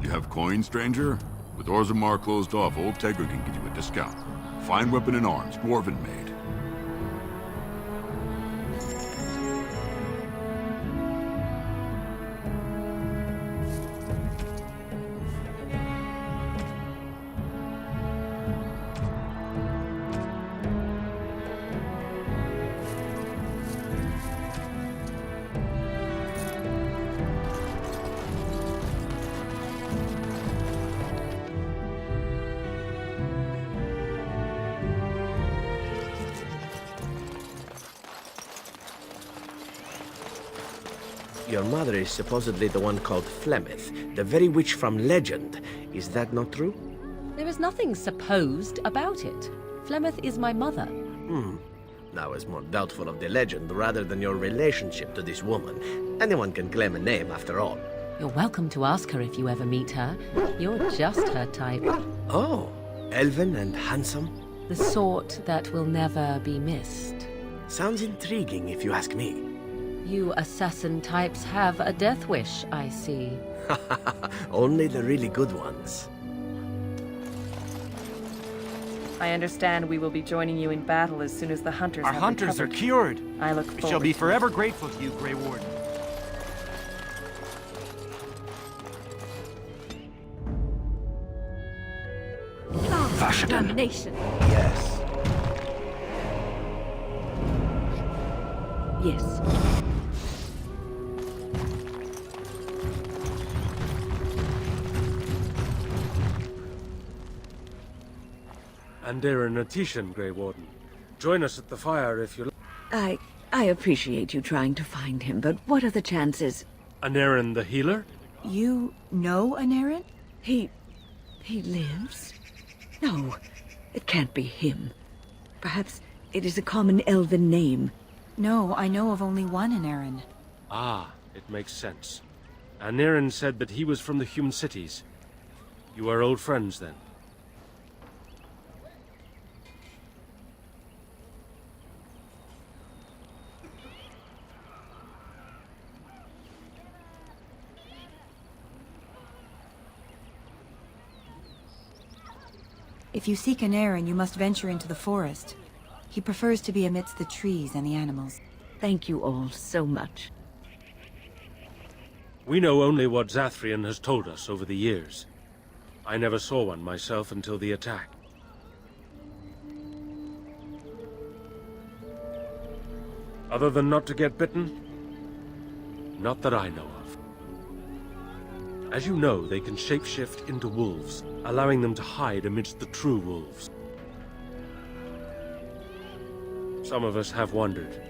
You have coin, stranger? With Orzammar closed off, Old Tegra can give you a discount. Fine weapon and arms, dwarven made. Your mother is supposedly the one called Flemeth, the very witch from legend. Is that not true? There is nothing supposed about it. Flemeth is my mother. I was more doubtful of the legend rather than your relationship to this woman. Anyone can claim a name, after all. You're welcome to ask her if you ever meet her. You're just her type. Oh, elven and handsome? The sort that will never be missed. Sounds intriguing, if you ask me. You assassin types have a death wish, I see. Only the really good ones. I understand we will be joining you in battle as soon as the hunters Our have hunters are recovered. cured. I look We forward shall be to it. forever grateful to you, Grey Warden. Damnation. Yes. Yes. Andera Natishan, Grey Warden. Join us at the fire if you like. I appreciate you trying to find him, but what are the chances? Anarin the healer? You know Anarin? He lives? No, it can't be him. Perhaps it is a common elven name. No, I know of only one Anarin. Ah, it makes sense. Anarin said that he was from the human cities. You are old friends, then? If you seek Anarin, you must venture into the forest. He prefers to be amidst the trees and the animals. Thank you all so much. We know only what Zathrian has told us over the years. I never saw one myself until the attack. Other than not to get bitten? Not that I know of. As you know, they can shapeshift into wolves, allowing them to hide amidst the true wolves. Some of us have wondered.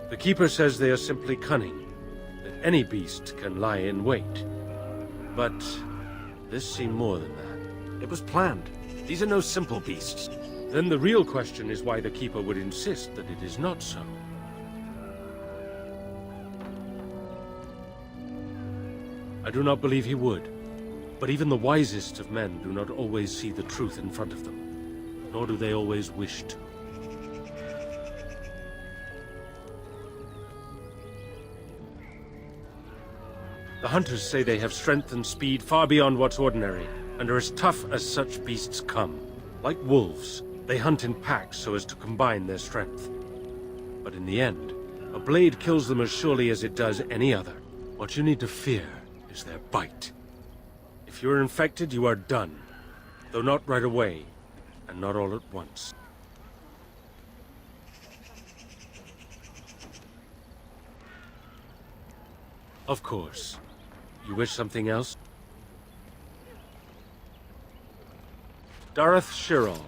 The Keeper says they are simply cunning, that any beast can lie in wait. But this seemed more than that. It was planned. These are no simple beasts. Then the real question is why the Keeper would insist that it is not so. I do not believe he would. But even the wisest of men do not always see the truth in front of them. Nor do they always wish to. The hunters say they have strength and speed far beyond what's ordinary, and are as tough as such beasts come. Like wolves, they hunt in packs so as to combine their strength. But in the end, a blade kills them as surely as it does any other. What you need to fear is their bite. If you're infected, you are done. Though not right away, and not all at once. Of course. You wish something else? Dareth Shirol.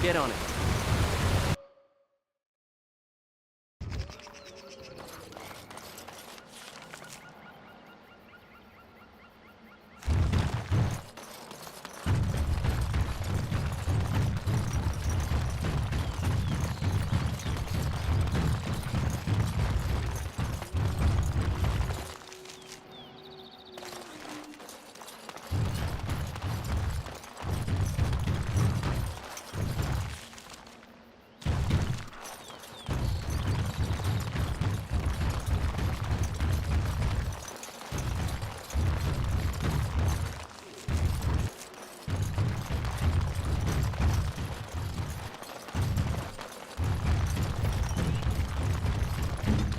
get on it.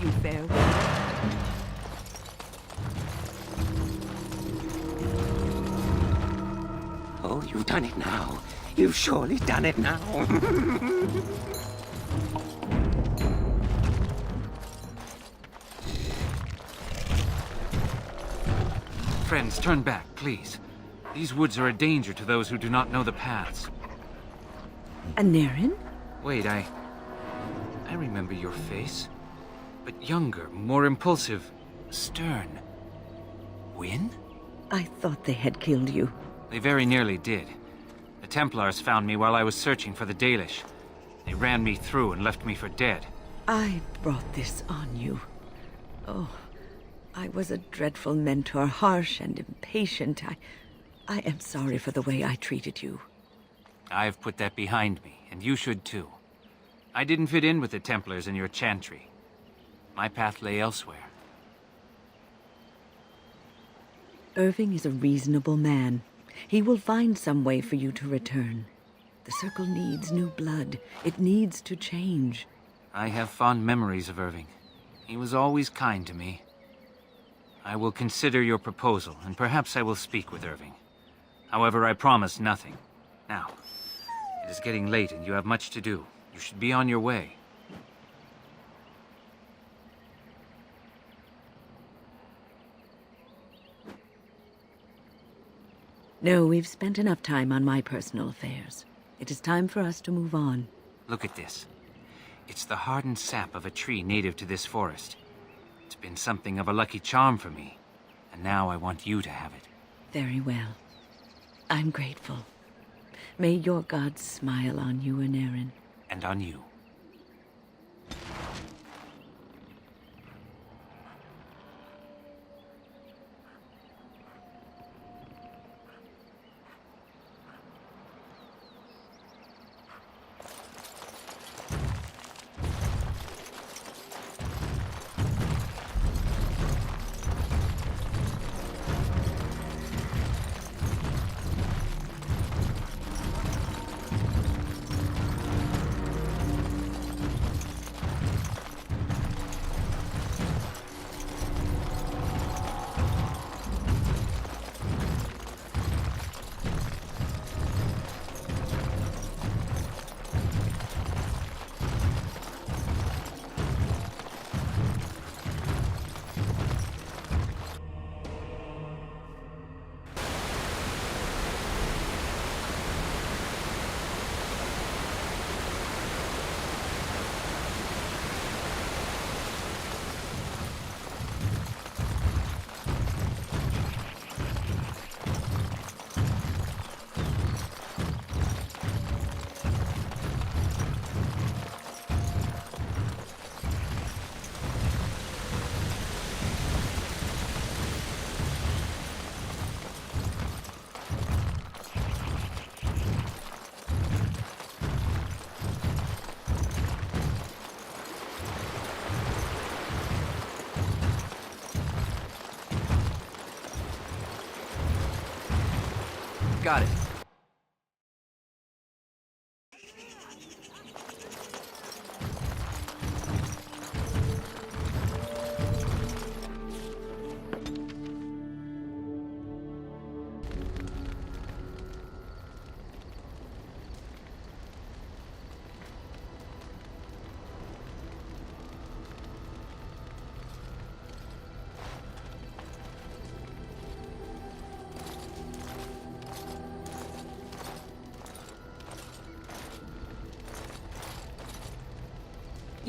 You fare well. Oh, you've done it now. You've surely done it now. Friends, turn back, please. These woods are a danger to those who do not know the paths. Aneurin? Wait, I remember your face. But younger, more impulsive, stern. Wynn? I thought they had killed you. They very nearly did. The Templars found me while I was searching for the Dalish. They ran me through and left me for dead. I brought this on you. Oh, I was a dreadful mentor, harsh and impatient. I am sorry for the way I treated you. I've put that behind me, and you should too. I didn't fit in with the Templars in your chantry. My path lay elsewhere. Irving is a reasonable man. He will find some way for you to return. The Circle needs new blood. It needs to change. I have fond memories of Irving. He was always kind to me. I will consider your proposal, and perhaps I will speak with Irving. However, I promise nothing. Now, it is getting late and you have much to do. You should be on your way. No, we've spent enough time on my personal affairs. It is time for us to move on. Look at this. It's the hardened sap of a tree native to this forest. It's been something of a lucky charm for me, and now I want you to have it. Very well. I'm grateful. May your gods smile on you, Aneurin. And on you. Got it.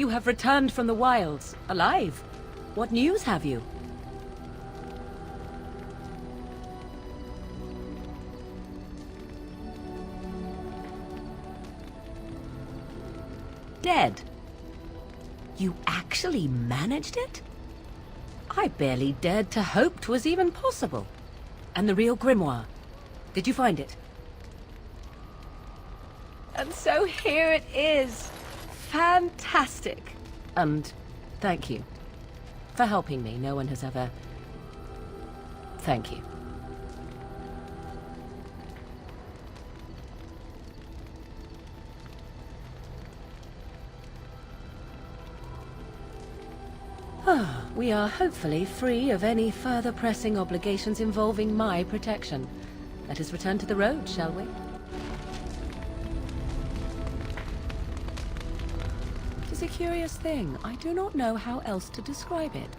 You have returned from the wilds, alive. What news have you? Dead. You actually managed it? I barely dared to hope 'twas even possible. And the real grimoire. Did you find it? And so here it is. Fantastic. And thank you. For helping me. No one has ever... Thank you. We are hopefully free of any further pressing obligations involving my protection. Let us return to the road, shall we? It is a curious thing. I do not know how else to describe it.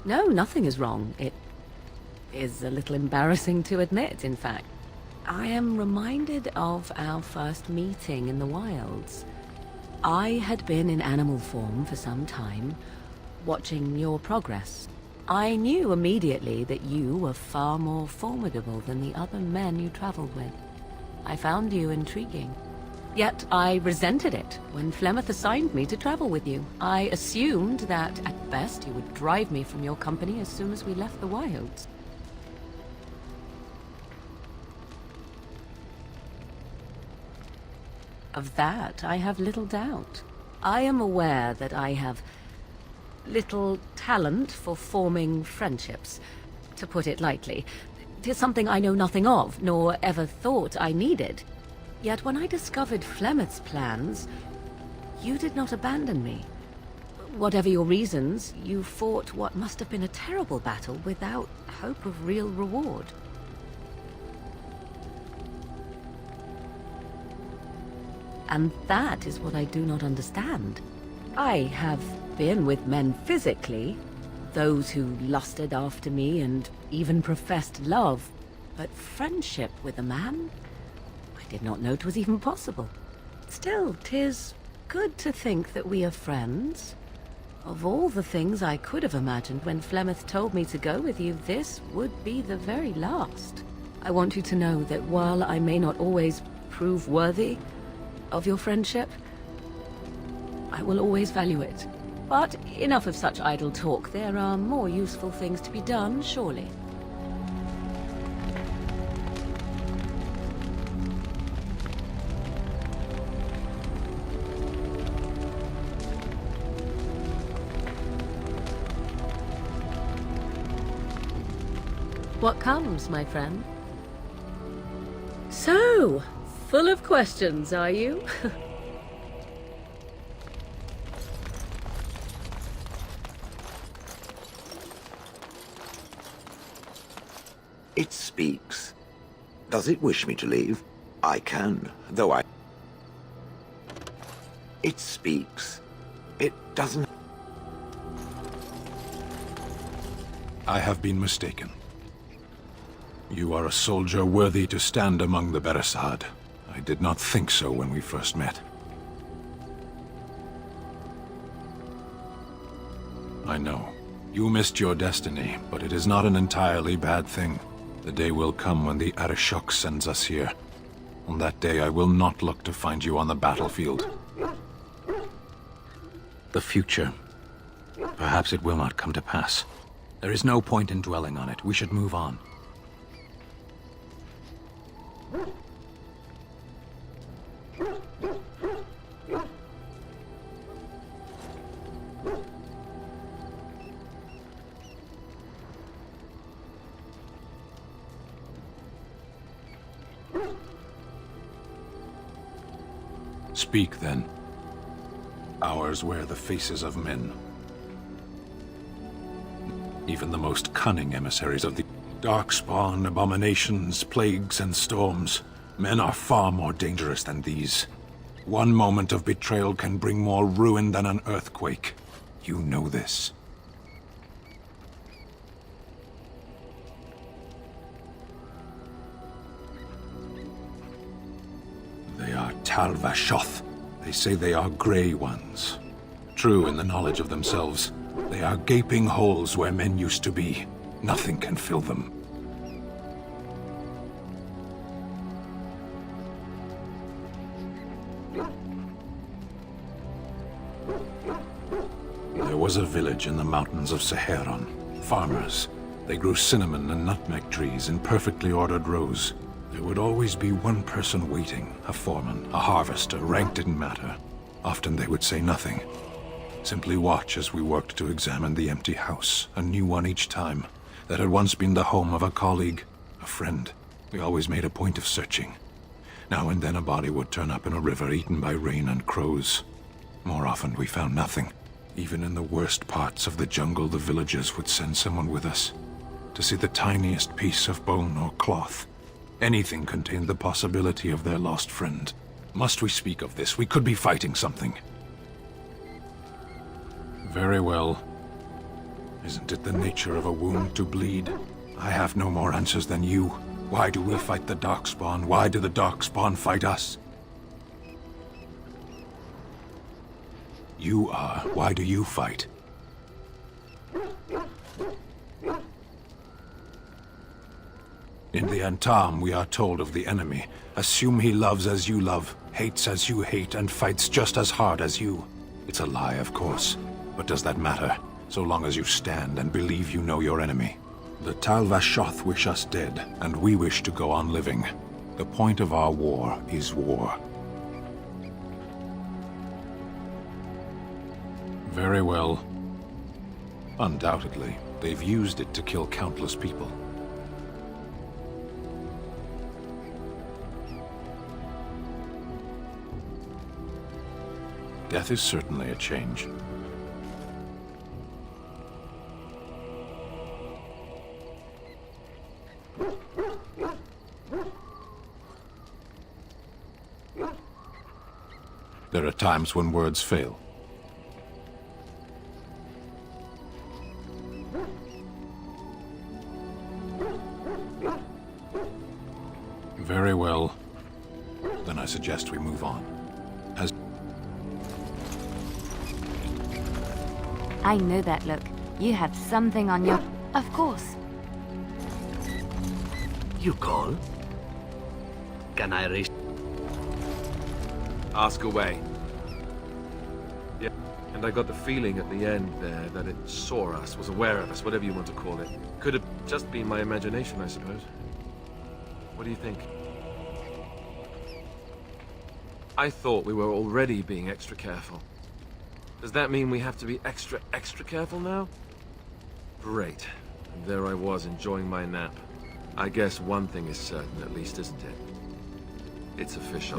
No, nothing is wrong. It is a little embarrassing to admit, in fact. I am reminded of our first meeting in the wilds. I had been in animal form for some time, watching your progress. I knew immediately that you were far more formidable than the other men you traveled with. I found you intriguing. Yet I resented it when Flemeth assigned me to travel with you. I assumed that, at best, you would drive me from your company as soon as we left the wilds. Of that, I have little doubt. I am aware that I have little talent for forming friendships, to put it lightly. 'Tis something I know nothing of, nor ever thought I needed. Yet when I discovered Flemeth's plans, you did not abandon me. Whatever your reasons, you fought what must have been a terrible battle without hope of real reward. And that is what I do not understand. I have been with men physically, those who lusted after me and even professed love, but friendship with a man? I did not know 'twas even possible. Still, 'tis good to think that we are friends. Of all the things I could have imagined when Flemeth told me to go with you, this would be the very last. I want you to know that while I may not always prove worthy of your friendship, I will always value it. But enough of such idle talk. There are more useful things to be done, surely. What comes, my friend? So, full of questions, are you? It speaks. Does it wish me to leave? I can, though I... It speaks. It doesn't... I have been mistaken. You are a soldier worthy to stand among the Beresad. I did not think so when we first met. I know. You missed your destiny, but it is not an entirely bad thing. The day will come when the Arishok sends us here. On that day, I will not look to find you on the battlefield. The future. Perhaps it will not come to pass. There is no point in dwelling on it. We should move on. Speak, then. Ours wear the faces of men. Even the most cunning emissaries of the darkspawn, abominations, plagues, and storms. Men are far more dangerous than these. One moment of betrayal can bring more ruin than an earthquake. You know this. Tal Vashoth. They say they are Grey Ones. True in the knowledge of themselves. They are gaping holes where men used to be. Nothing can fill them. There was a village in the mountains of Seheron. Farmers. They grew cinnamon and nutmeg trees in perfectly ordered rows. There would always be one person waiting, a foreman, a harvester, rank didn't matter. Often they would say nothing. Simply watch as we worked to examine the empty house, a new one each time, that had once been the home of a colleague, a friend. We always made a point of searching. Now and then a body would turn up in a river eaten by rain and crows. More often we found nothing. Even in the worst parts of the jungle, the villagers would send someone with us to see the tiniest piece of bone or cloth. Anything contained the possibility of their lost friend. Must we speak of this? We could be fighting something. Very well. Isn't it the nature of a wound to bleed? I have no more answers than you. Why do we fight the Darkspawn? Why do the Darkspawn fight us? You are. Why do you fight? In the Antam, we are told of the enemy. Assume he loves as you love, hates as you hate, and fights just as hard as you. It's a lie, of course. But does that matter, so long as you stand and believe you know your enemy? The Tal Vashoth wish us dead, and we wish to go on living. The point of our war is war. Very well. Undoubtedly, they've used it to kill countless people. Death is certainly a change. There are times when words fail. Very well. Then I suggest we move on. As I know that look. You have something on your... Of course. You call? Can I reach? Ask away. Yeah, and I got the feeling at the end there that it saw us, was aware of us, whatever you want to call it. Could have just been my imagination, I suppose. What do you think? I thought we were already being extra careful. Does that mean we have to be extra careful now? Great. And there I was, enjoying my nap. I guess one thing is certain, at least, isn't it? It's official.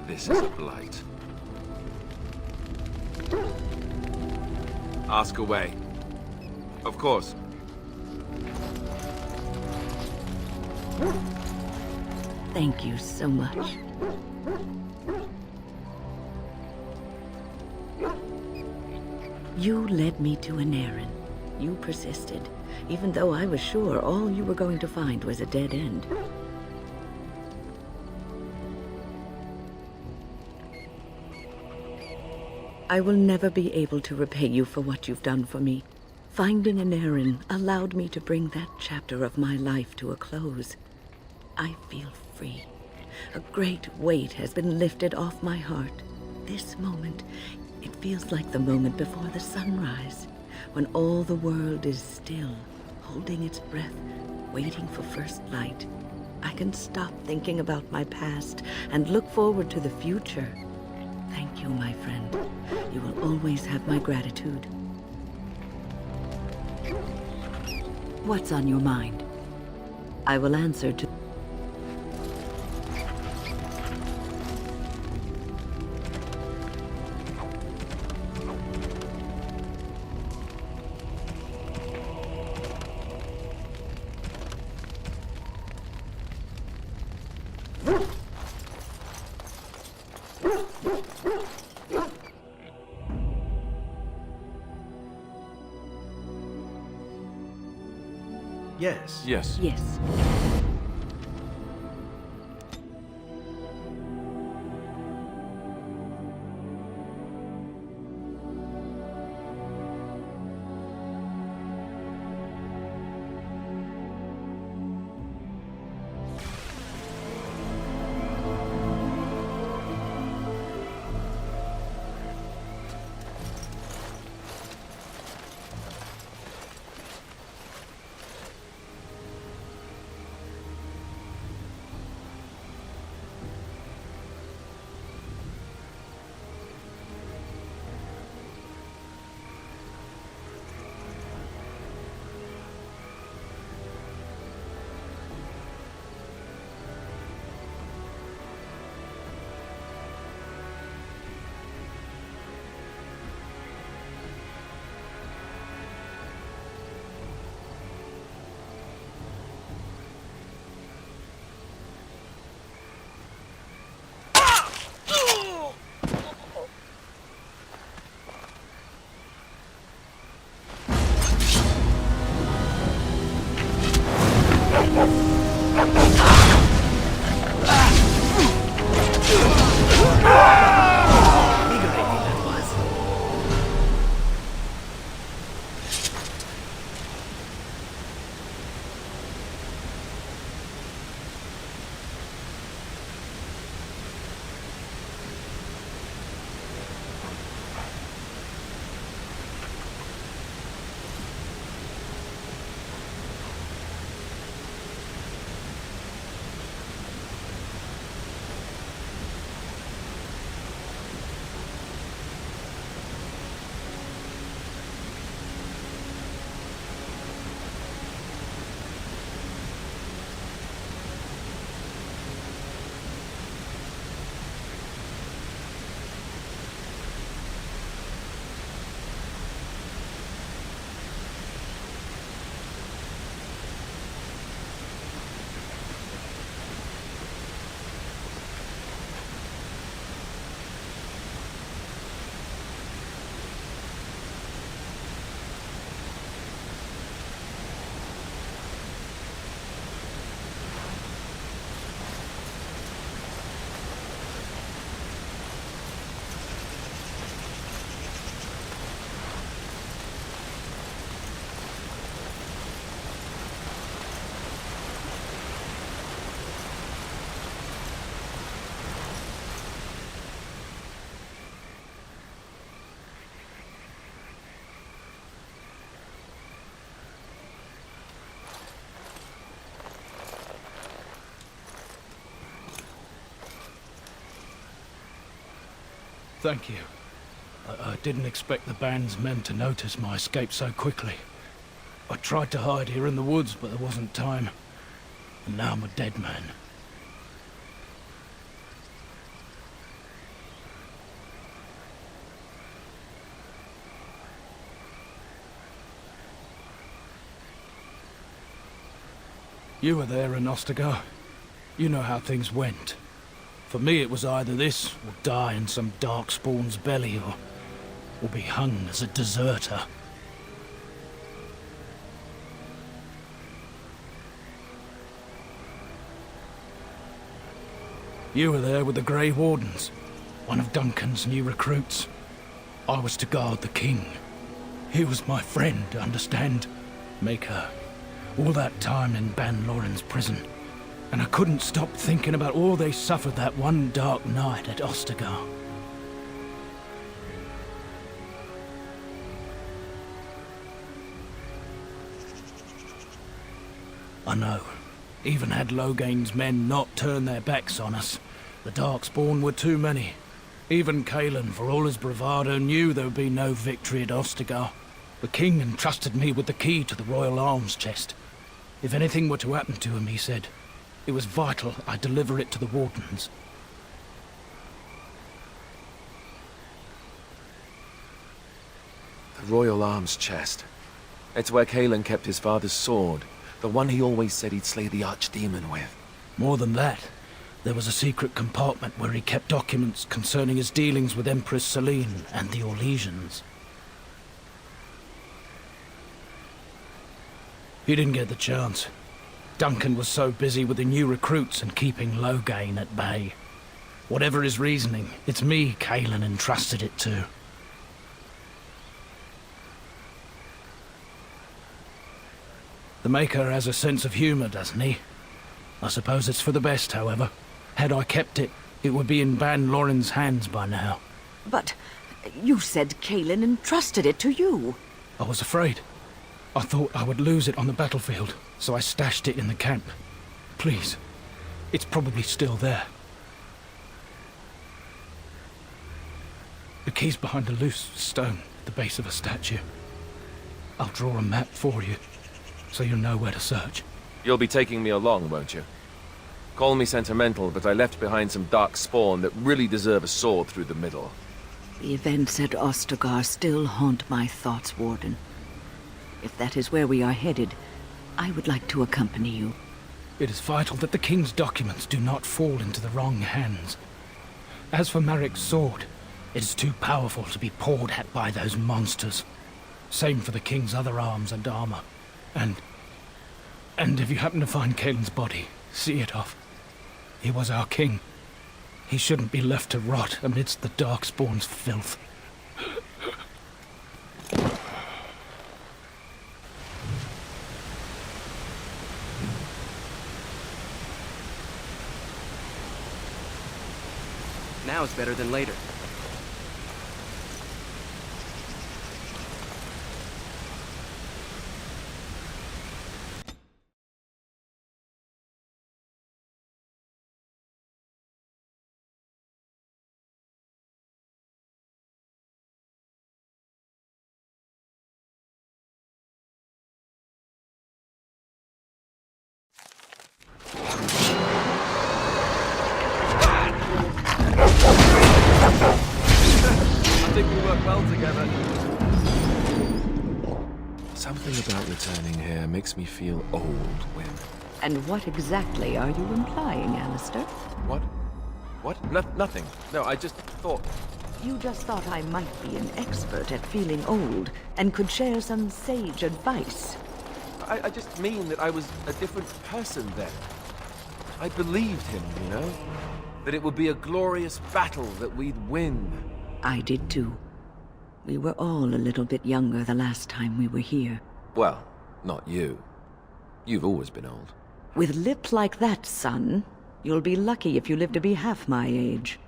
This is a blight. Ask away. Of course. Thank you so much. You led me to an errand. You persisted, even though I was sure all you were going to find was a dead end. I will never be able to repay you for what you've done for me. Finding an errand allowed me to bring that chapter of my life to a close. I feel free. A great weight has been lifted off my heart. This moment, it feels like the moment before the sunrise, when all the world is still, holding its breath, waiting for first light. I can stop thinking about my past and look forward to the future. Thank you, my friend. You will always have my gratitude. What's on your mind? I will answer to... Yes. Yes. Thank you. I didn't expect the band's men to notice my escape so quickly. I tried to hide here in the woods, but there wasn't time. And now I'm a dead man. You were there in Ostagar. You know how things went. For me, it was either this, or die in some darkspawn's belly, or be hung as a deserter. You were there with the Grey Wardens, one of Duncan's new recruits. I was to guard the king. He was my friend, understand? Maker. All that time in Ban Loren's prison. And I couldn't stop thinking about all they suffered that one dark night at Ostagar. I know. Even had Logain's men not turned their backs on us, the Darkspawn were too many. Even Cailan, for all his bravado, knew there would be no victory at Ostagar. The king entrusted me with the key to the royal arms chest. If anything were to happen to him, he said, it was vital I deliver it to the Wardens. The royal arms chest. It's where Cailan kept his father's sword. The one he always said he'd slay the archdemon with. More than that, there was a secret compartment where he kept documents concerning his dealings with Empress Selene and the Orlesians. He didn't get the chance. Duncan was so busy with the new recruits and keeping Logain at bay. Whatever his reasoning, it's me Cailan entrusted it to. The Maker has a sense of humor, doesn't he? I suppose it's for the best, however. Had I kept it, it would be in Ban Loren's hands by now. But you said Cailan entrusted it to you. I was afraid. I thought I would lose it on the battlefield, so I stashed it in the camp. Please, it's probably still there. The key's behind a loose stone at the base of a statue. I'll draw a map for you, so you'll know where to search. You'll be taking me along, won't you? Call me sentimental, but I left behind some dark spawn that really deserve a sword through the middle. The events at Ostagar still haunt my thoughts, Warden. If that is where we are headed, I would like to accompany you. It is vital that the king's documents do not fall into the wrong hands. As for Marik's sword, it is too powerful to be pawed at by those monsters. Same for the king's other arms and armor. And if you happen to find Cailan's body, see it off. He was our king. He shouldn't be left to rot amidst the Darkspawn's filth. Now is better than later. I think we work well together. Something about returning here makes me feel old, Wynne. And what exactly are you implying, Alistair? What? What? Nothing. No, I just thought... You just thought I might be an expert at feeling old and could share some sage advice. I just mean that I was a different person then. I believed him, you know? That it would be a glorious battle, that we'd win. I did too. We were all a little bit younger the last time we were here. Well, not you. You've always been old. With lips like that, son, you'll be lucky if you live to be half my age.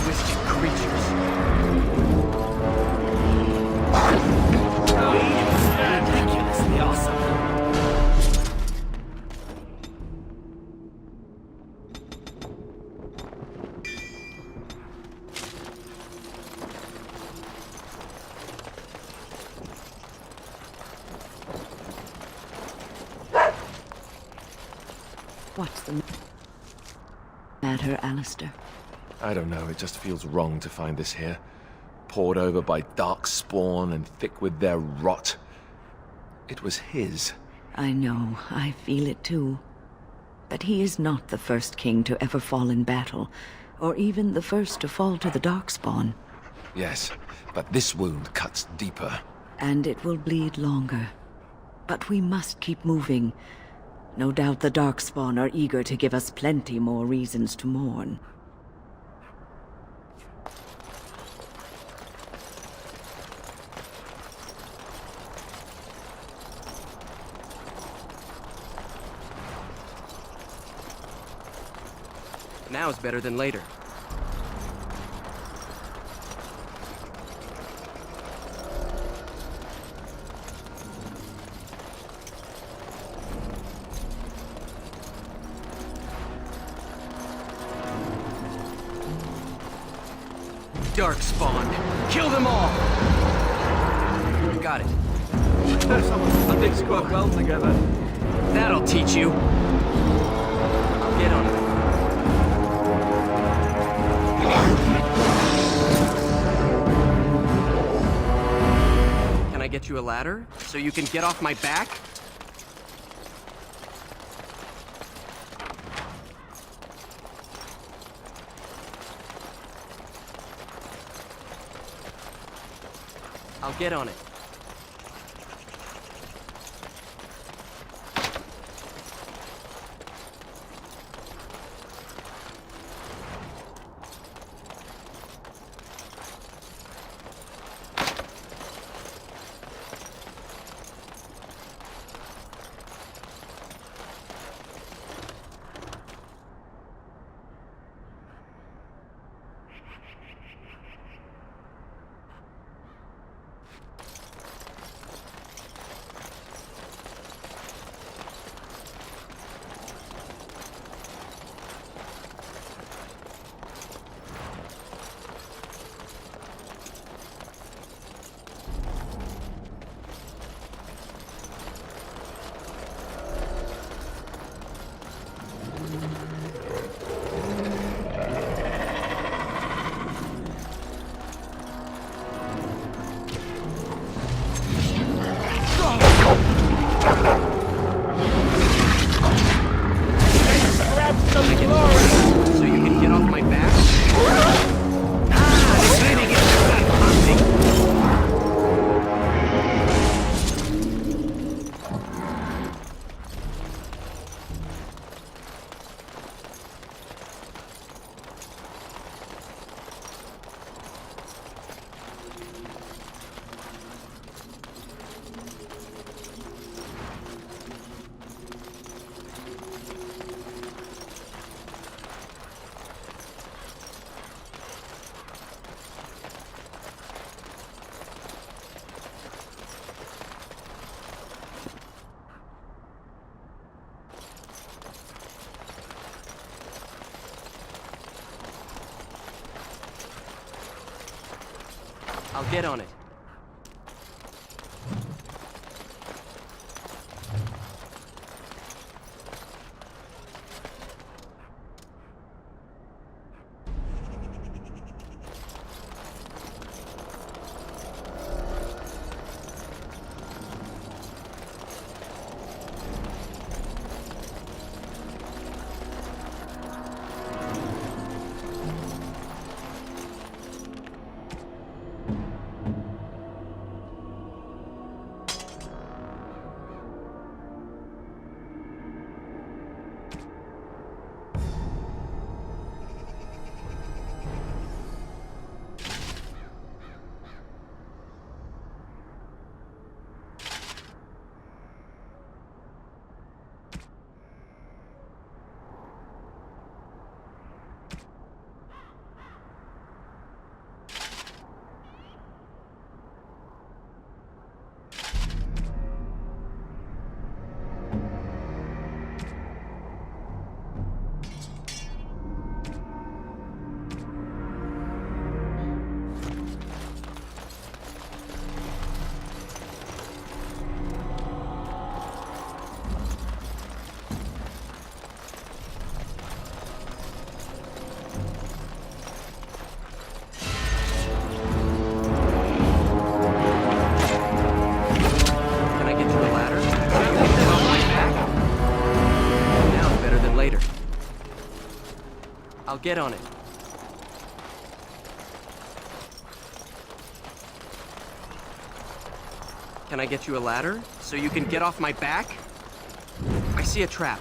Twisted creatures. Ridiculously awesome. What's the matter, Alistair? I don't know, it just feels wrong to find this here. Poured over by dark spawn and thick with their rot. It was his. I know, I feel it too. But he is not the first king to ever fall in battle, or even the first to fall to the Darkspawn. Yes, but this wound cuts deeper. And it will bleed longer. But we must keep moving. No doubt the Darkspawn are eager to give us plenty more reasons to mourn. Now is better than later. Darkspawn! Kill them all! Got it. Things work well together. That'll teach you. I'll get on it. Can I get you a ladder so you can get off my back? I'll get on it. So you can get off my back? This really gets I'll get on it. I'll get on it. Can I get you a ladder so you can get off my back? I see a trap.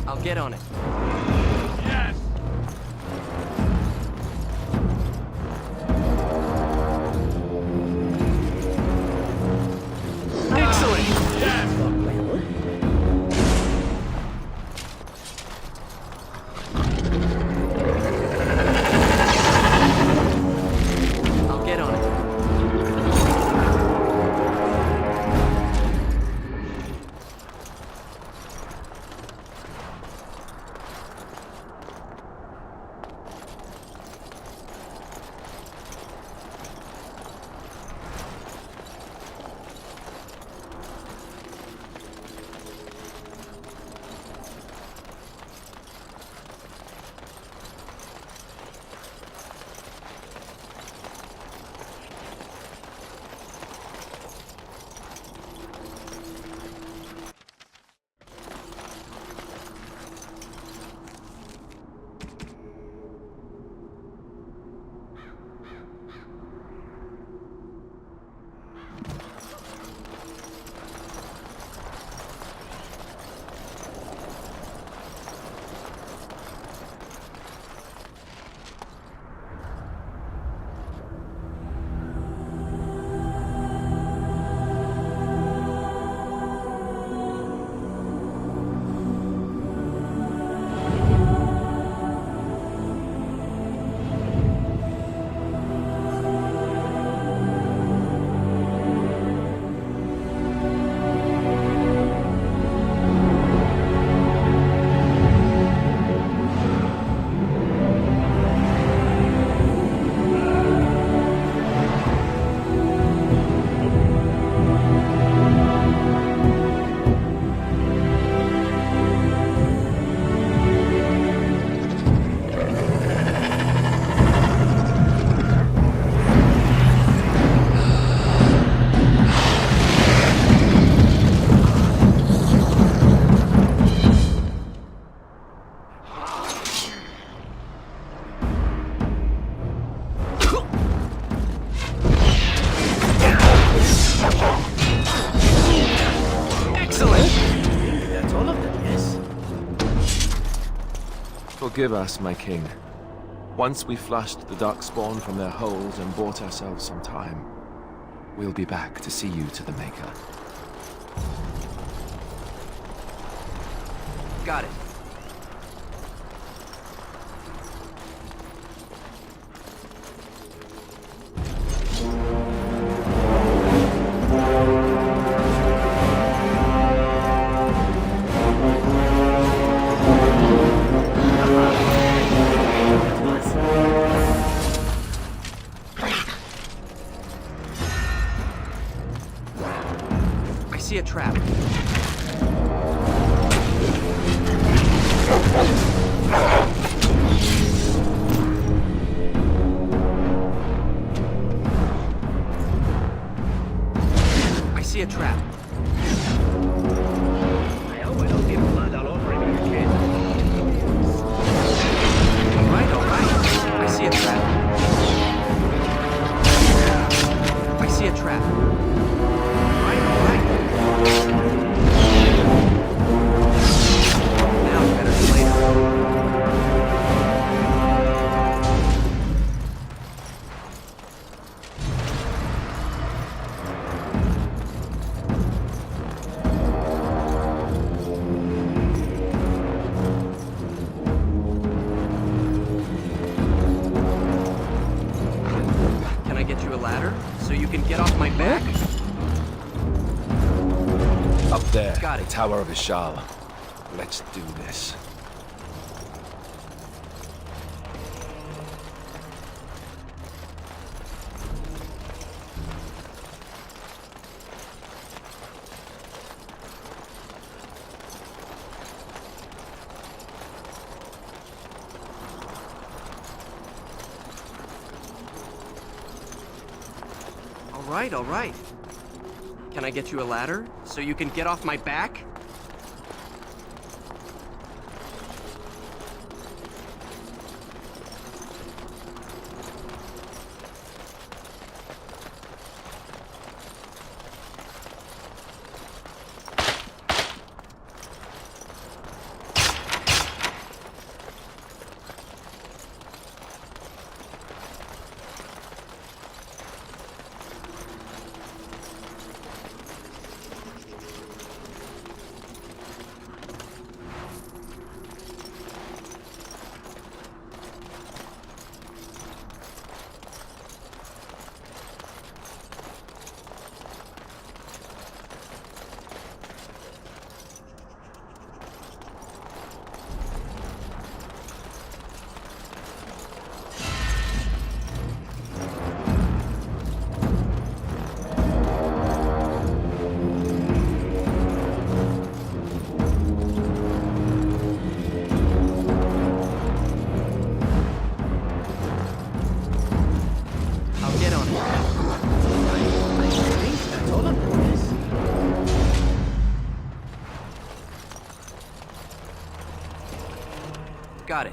I'll get on it. Yes! Excellent! Yes! I'll get on it. Forgive us, my king. Once we flushed the Darkspawn from their holes and bought ourselves some time, we'll be back to see you to the Maker. Got it. I see a trap. I see a trap. I hope I don't get blood all over me again. All right. I see a trap. I see a trap. All right. Now better than later. Can I get you a ladder so you can get off my back? Up there, Got it. the Tower of Ishal. Let's do this. right, all right. Can I get you a ladder so you can get off my back? Got it.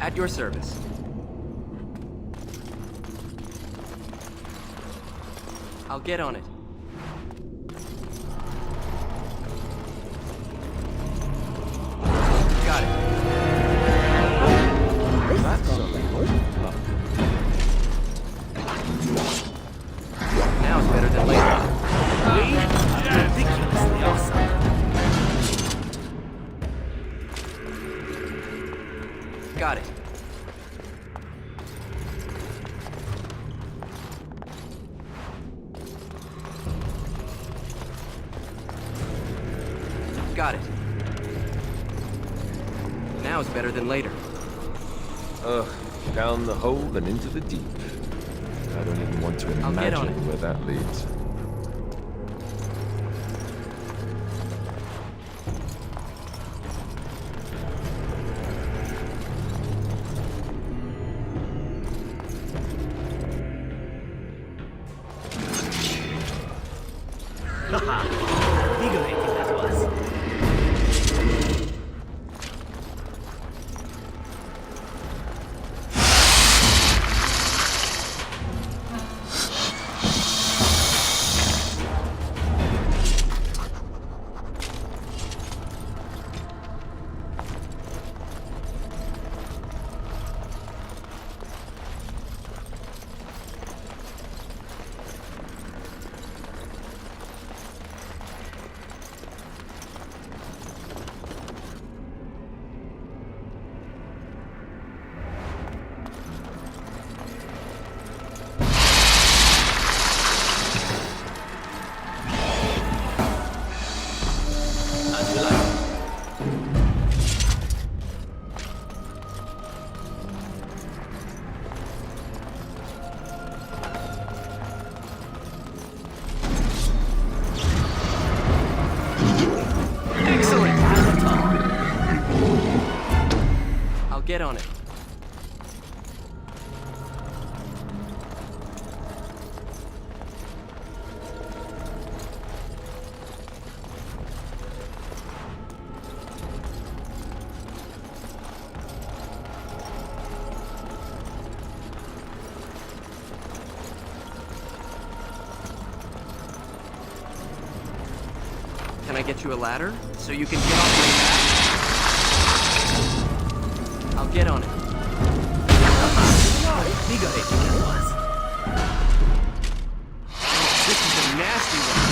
At your service. I'll get on it. Got it. That's something good. Now it's better than later. Ridiculously awesome. Got it. Got it. Now is better than later. Ugh, down the hole and into the deep. I don't even want to imagine where that leads. Haha, invigorating that was. Get on it. Can I get you a ladder so you can get off my back? I'll get on it. Invigorating that was. This is a nasty one.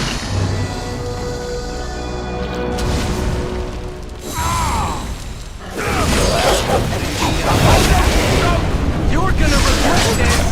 You're gonna regret this!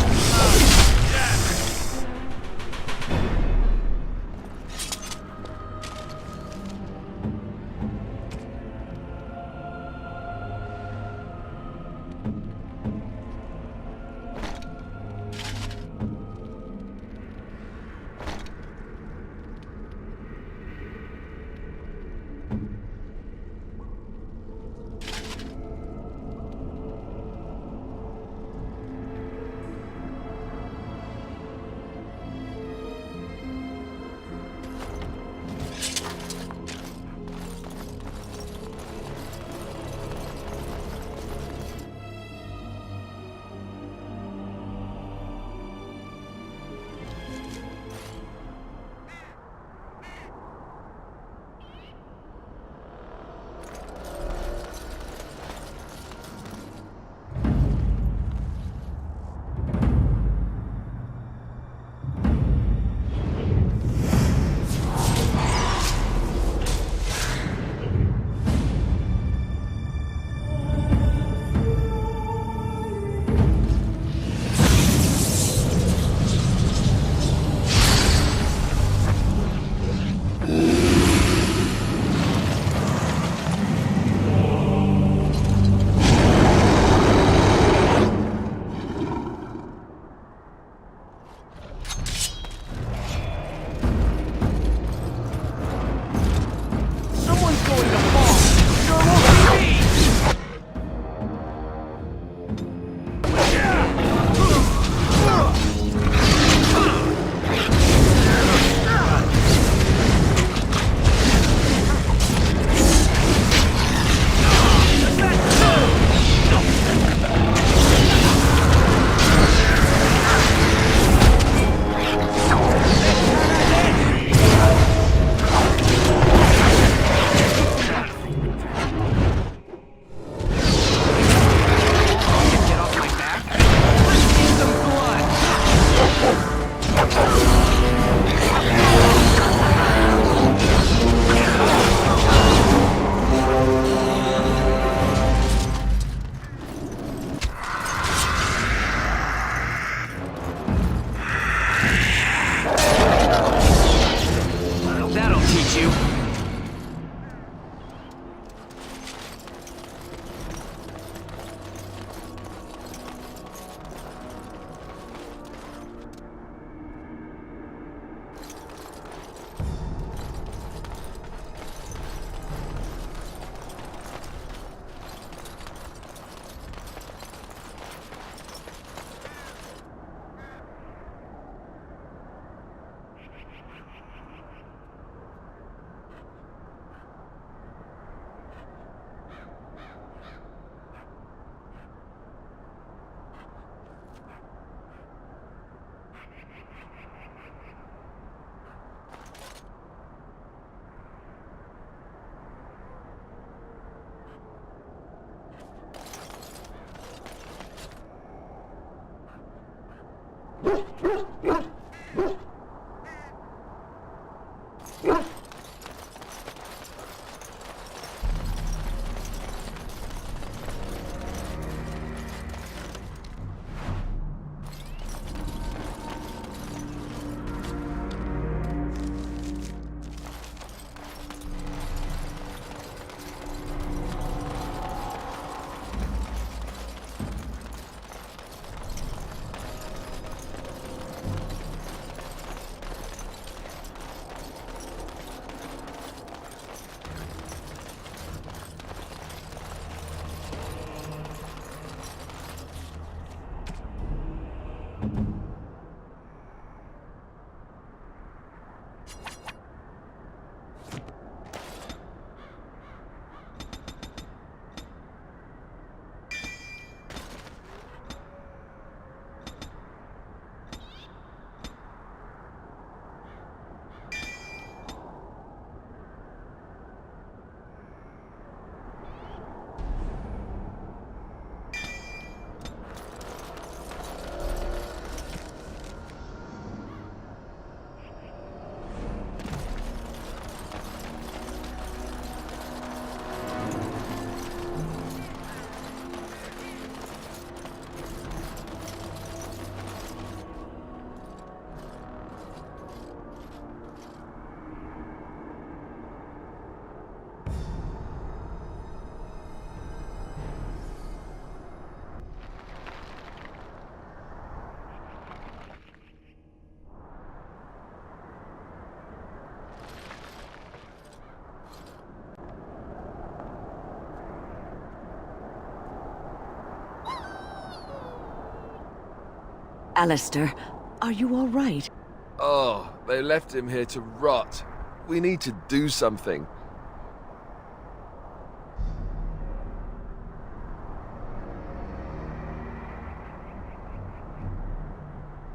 Alistair, are you all right? Oh, they left him here to rot. We need to do something.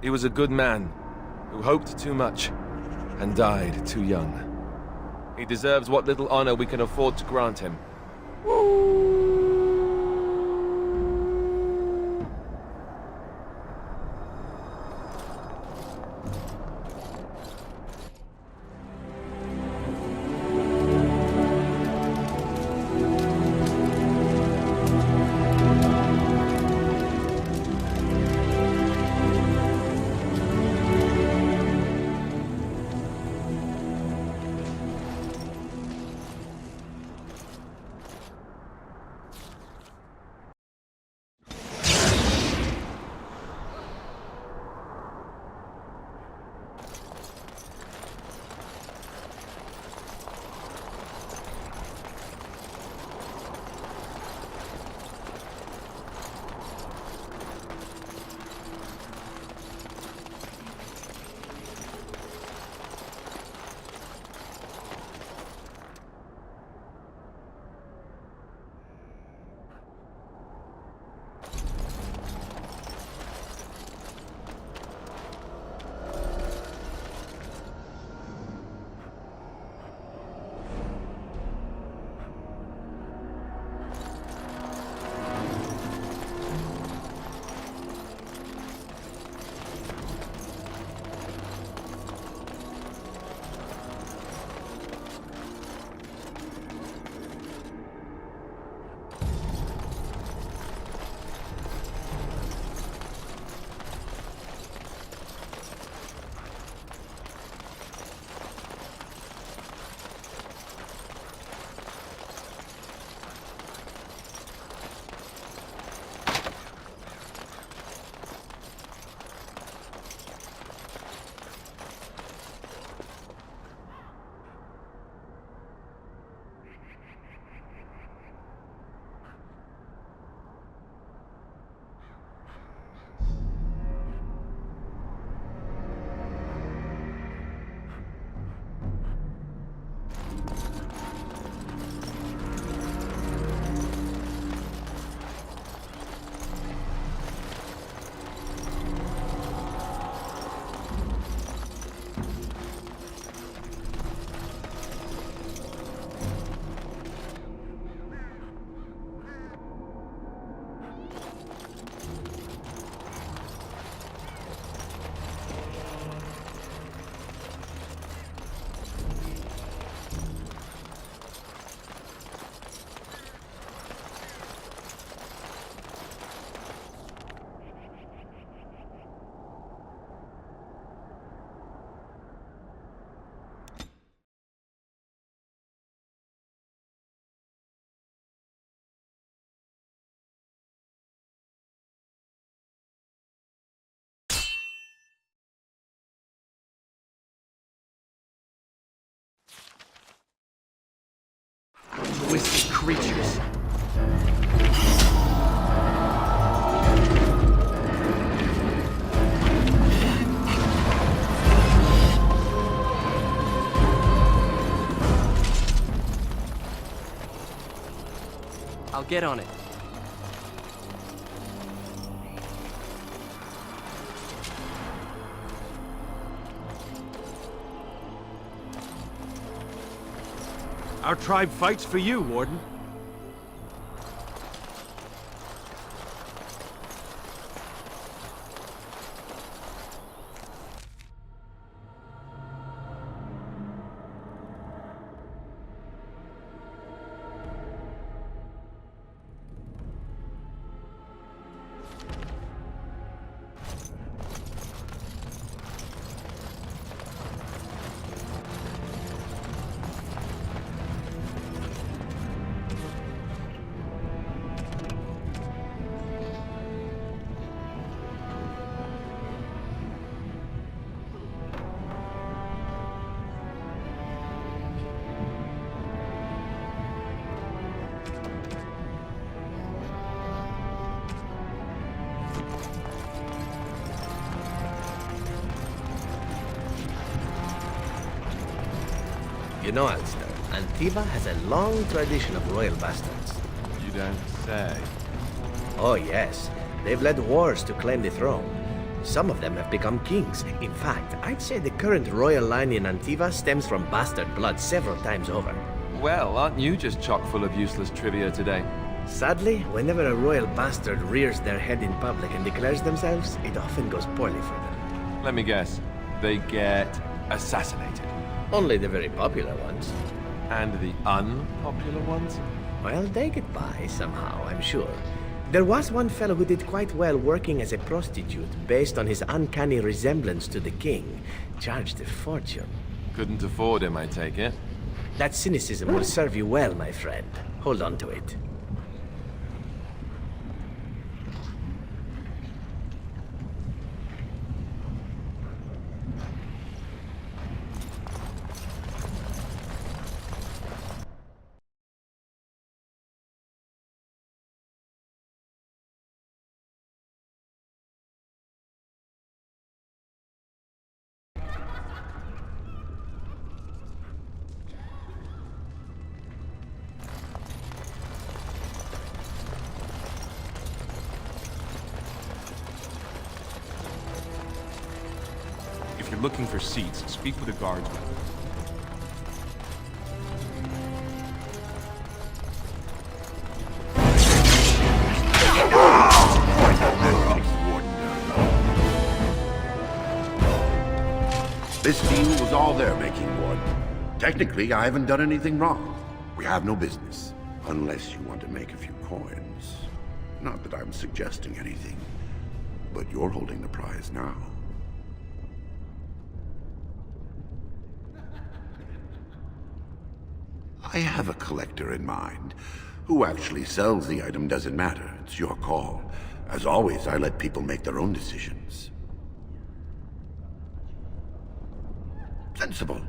He was a good man who hoped too much and died too young. He deserves what little honor we can afford to grant him. Twisted creatures. I'll get on it. Our tribe fights for you, Warden. You know, Alistair, Antiva has a long tradition of royal bastards. You don't say. Oh, yes. They've led wars to claim the throne. Some of them have become kings. In fact, I'd say the current royal line in Antiva stems from bastard blood several times over. Well, aren't you just chock full of useless trivia today? Sadly, whenever a royal bastard rears their head in public and declares themselves, it often goes poorly for them. Let me guess. They get assassinated. Only the very popular ones. And the unpopular ones? Well, they get by somehow, I'm sure. There was one fellow who did quite well working as a prostitute based on his uncanny resemblance to the king. Charged a fortune. Couldn't afford him, I take it. That cynicism will serve you well, my friend. Hold on to it. If you're looking for seats, speak with the guardsman. This deal was all there making one. Technically, I haven't done anything wrong. We have no business. Unless you want to make a few coins. Not that I'm suggesting anything. But you're holding the prize now. I have a collector in mind. Who actually sells the item doesn't matter. It's your call. As always, I let people make their own decisions. Sensible.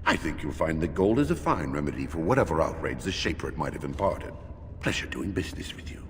I think you'll find that gold is a fine remedy for whatever outrage the Shaper might have imparted. Pleasure doing business with you.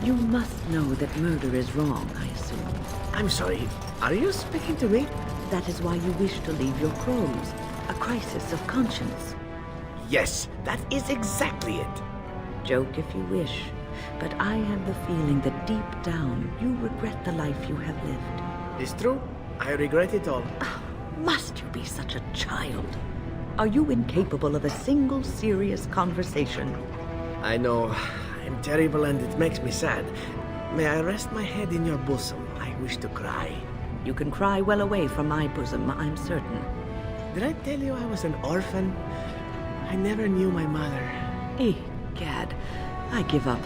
You must know that murder is wrong, I assume. I'm sorry, are you speaking to me? That is why you wish to leave your crows. A crisis of conscience. Yes, that is exactly it. Joke if you wish, but I have the feeling that deep down you regret the life you have lived. It's true. I regret it all. Must you be such a child? Are you incapable of a single serious conversation? I know. I'm terrible and it makes me sad. May I rest my head in your bosom? I wish to cry. You can cry well away from my bosom, I'm certain. Did I tell you I was an orphan? I never knew my mother. Egad, I give up.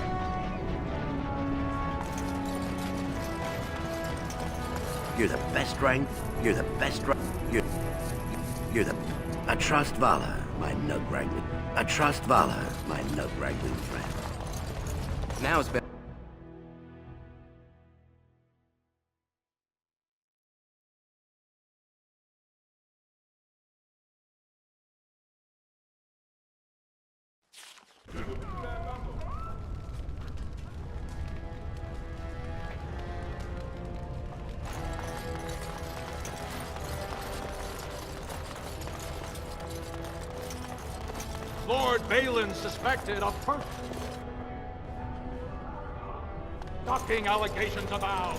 You're the best rank. You're the best rank. You're the... I trust Valor, my nug-wrangling. I trust Valor, my nug-wrangling friend. Now it's better. Lord Balin suspected of ducking allegations about.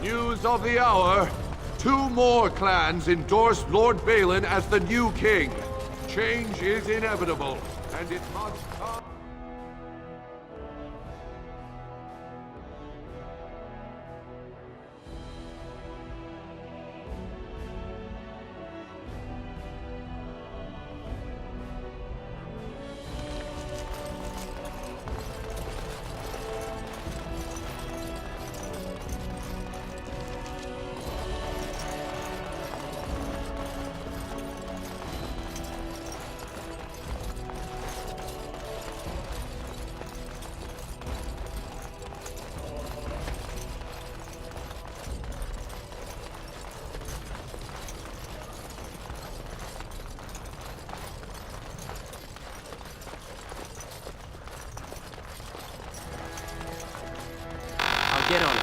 News of the hour. 2 more clans endorsed Lord Balin as the new king. Change is inevitable, and it must come. Get on it.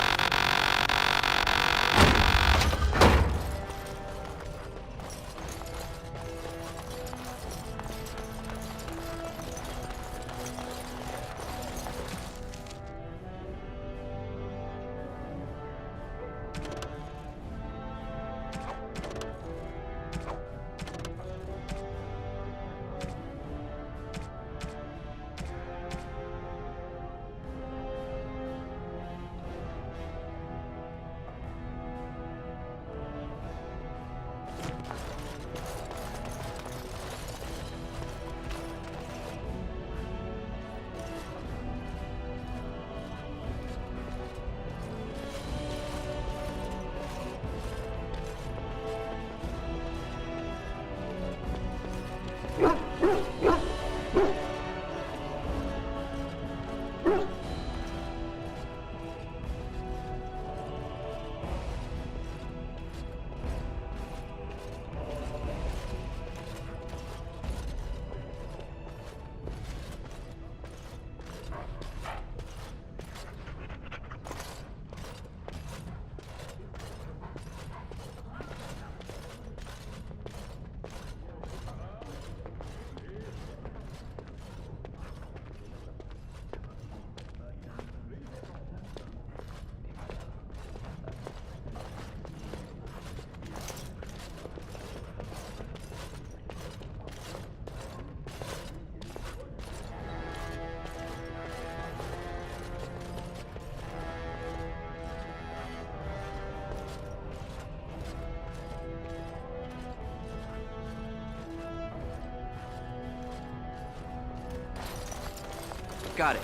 Got it.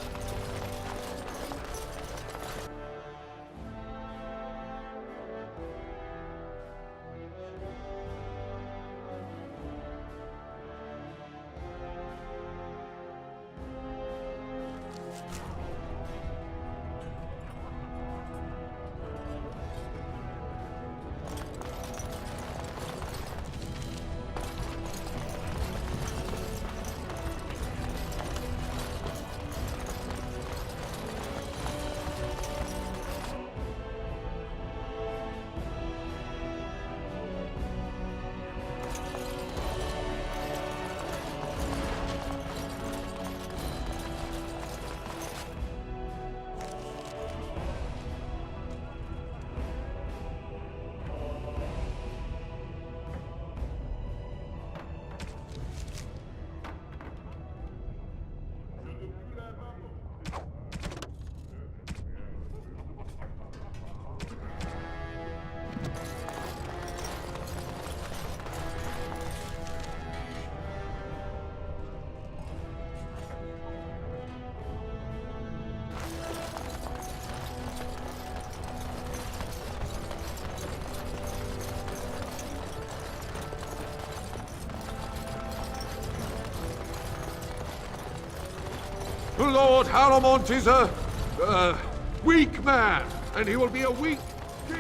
Lord Haramont is a weak man, and he will be a weak king.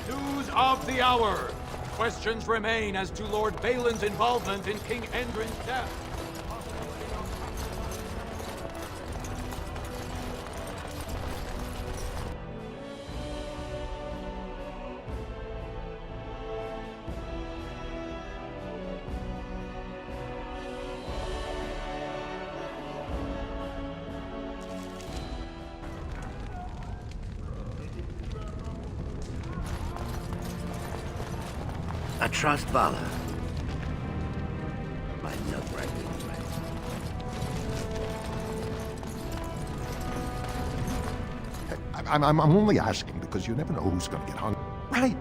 News of the hour. Questions remain as to Lord Balin's involvement in King Endrin's death. trust Valor. My nut-wrangling friend. I'm only asking because you never know who's gonna get hung. Right.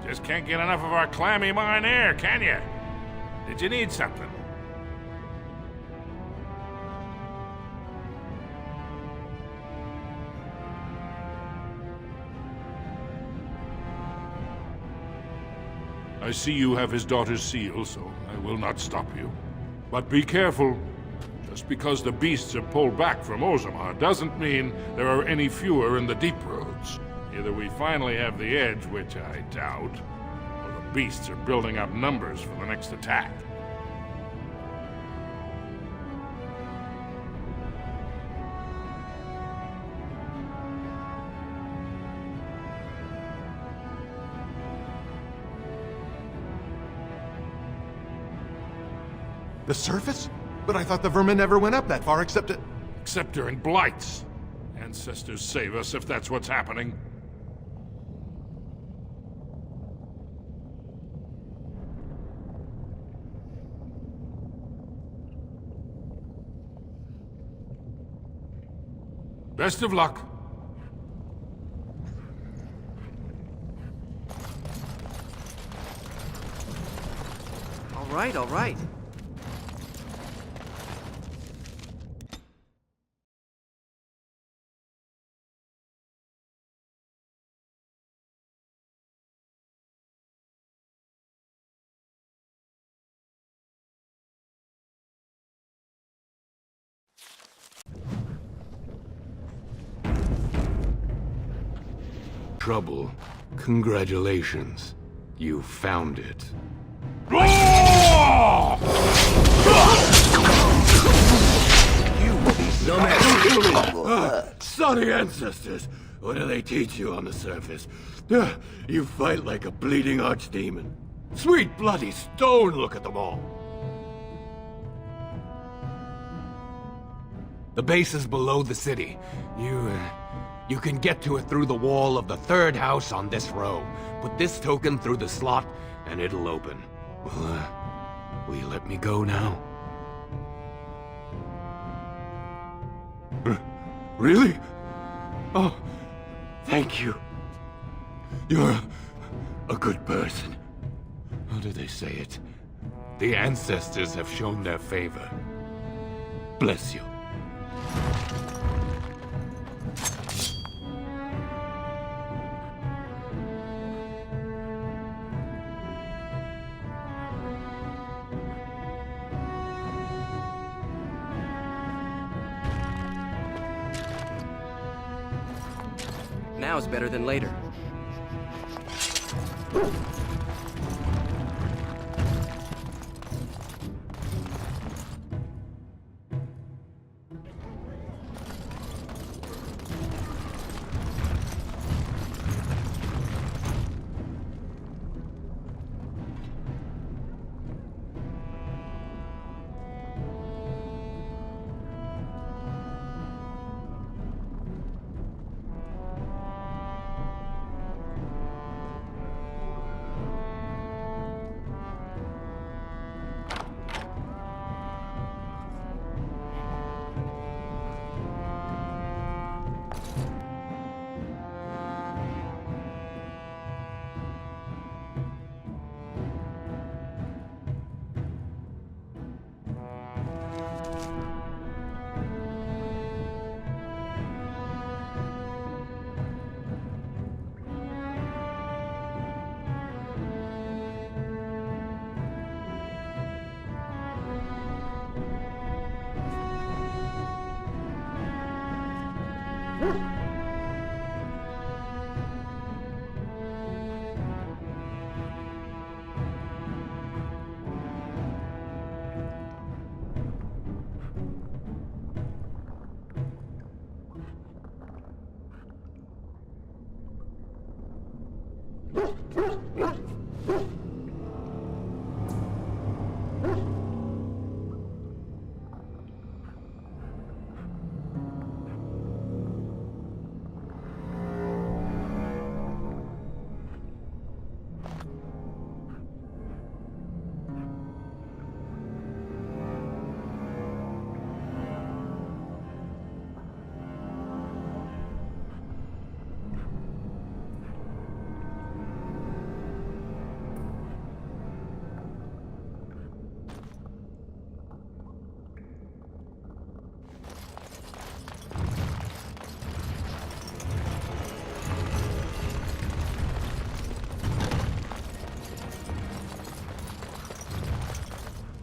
Just can't get enough of our clammy mine air, can you? Did you need something? I see you have his daughter's seal, so I will not stop you. But be careful. Just because the beasts are pulled back from Orzammar doesn't mean there are any fewer in the deep roads. Either we finally have the edge, which I doubt, or the beasts are building up numbers for the next attack. The surface? But I thought the vermin never went up that far except to... Except during blights. Ancestors save us if that's what's happening. Best of luck. All right, all right. Trouble. Congratulations. You found it. You will be no matter. saw the ancestors. What do they teach you on the surface? You fight like a bleeding archdemon. Sweet bloody stone, look at them all. The base is below the city. You can get to it through the wall of the third house on this row. Put this token through the slot, and it'll open. Will you let me go now? Really? Oh, thank you. You're a good person. How do they say it? The ancestors have shown their favor. Bless you. Now's better than later.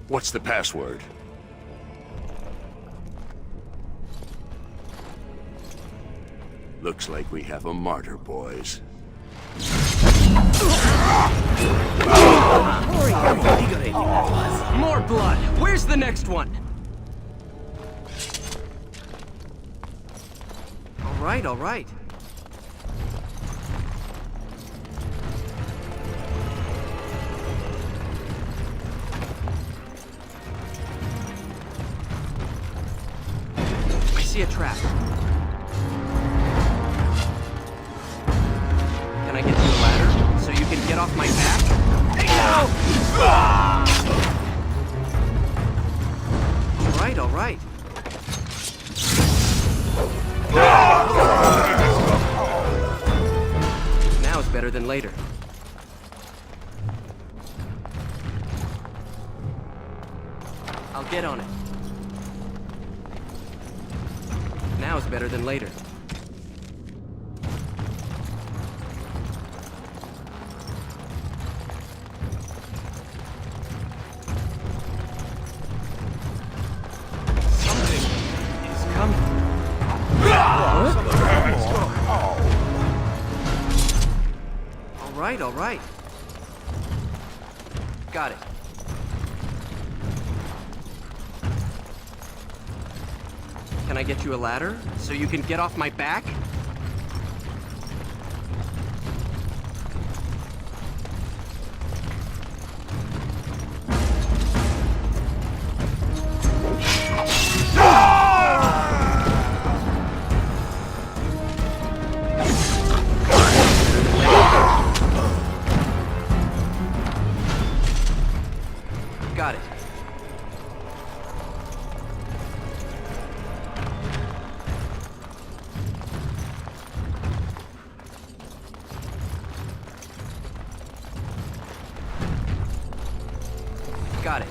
What's the password? Looks like we have a martyr, boys. More blood! Where's the next one? All right. I see a trap. Can I get you a ladder so you can get off my back? All right. Now it's better than later. I'll get on it. Now it's better than later. All right. Got it. Can I get you a ladder so you can get off my back? Got it. Got it.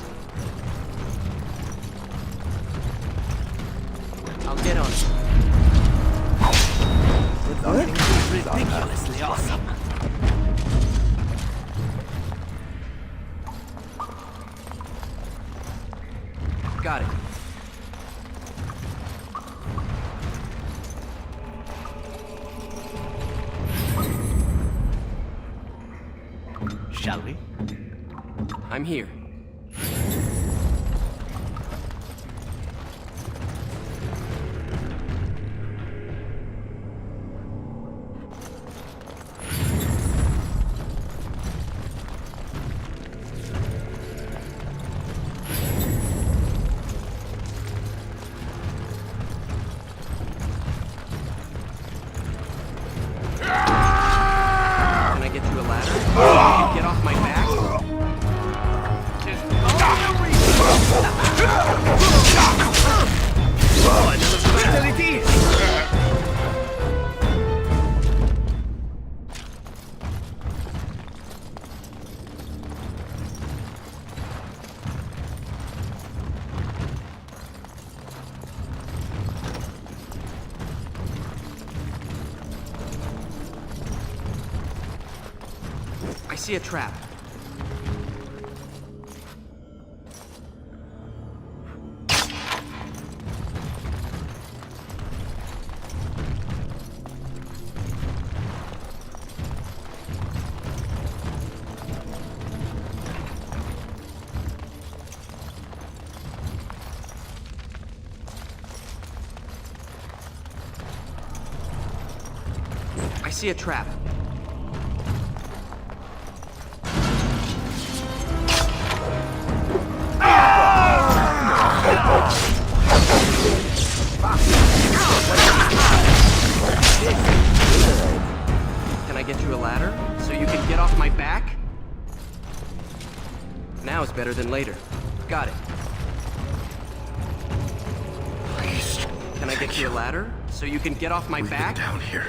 I'll get on it. Ridiculously awesome. Got it. Shall we? I'm here. Can I get you a ladder? You can get off my back? Oh, another fatality! I see a trap. I see a trap. Can I get you a ladder so you can get off my back? Now is better than later. Got it. Please. Can I get you a ladder so you can get off my back? Down here.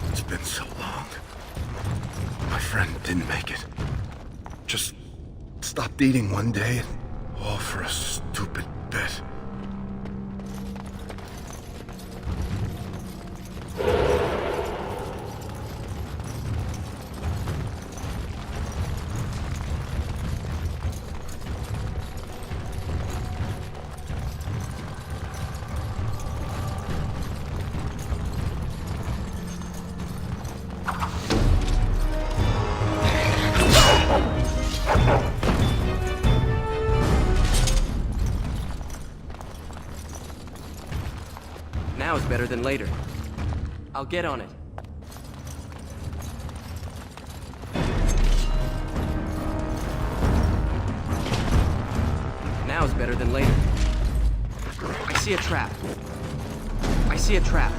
It's been so long. My friend didn't make it. Just stopped eating one day, and all for a stupid bet. Now is better than later. I'll get on it. Now is better than later. I see a trap. I see a trap.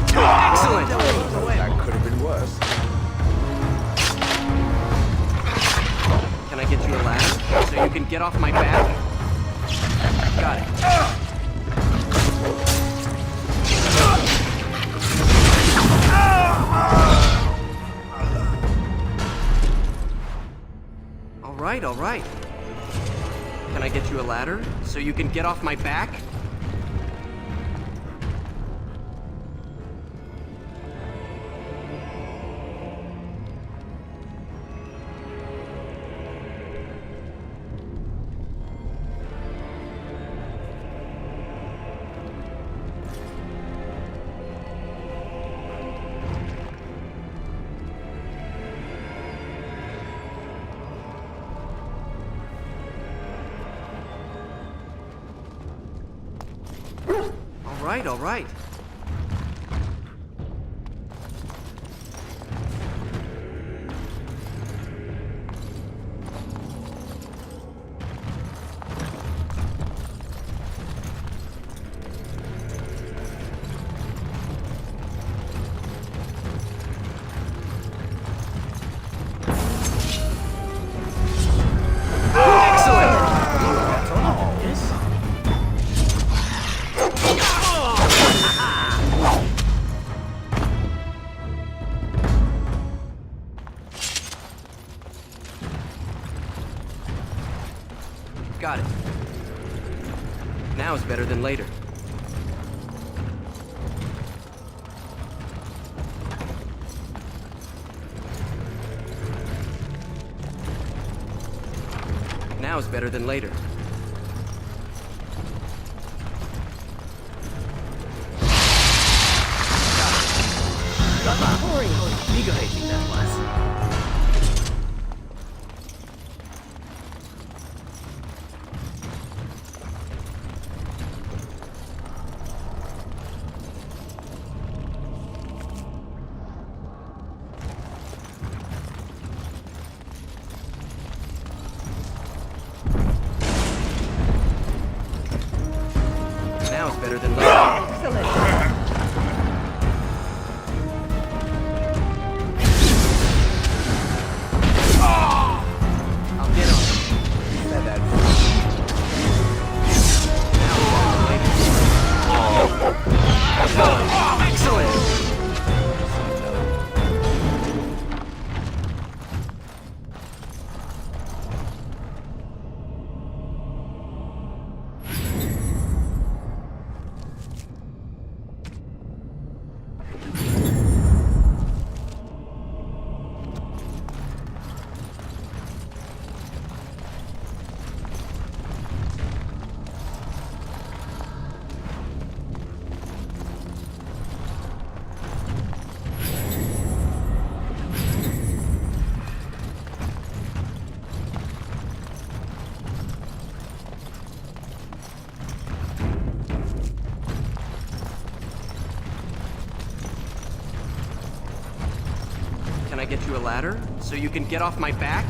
Excellent! That could have been worse. Can I get you a ladder so you can get off my back? Got it. All right. Can I get you a ladder so you can get off my back? right, all right. Got it. Now is better than later. Now is better than later. Invigorating that was. Now is better than later. I'll get on it. Excellent! Can I get you a ladder so you can get off my back?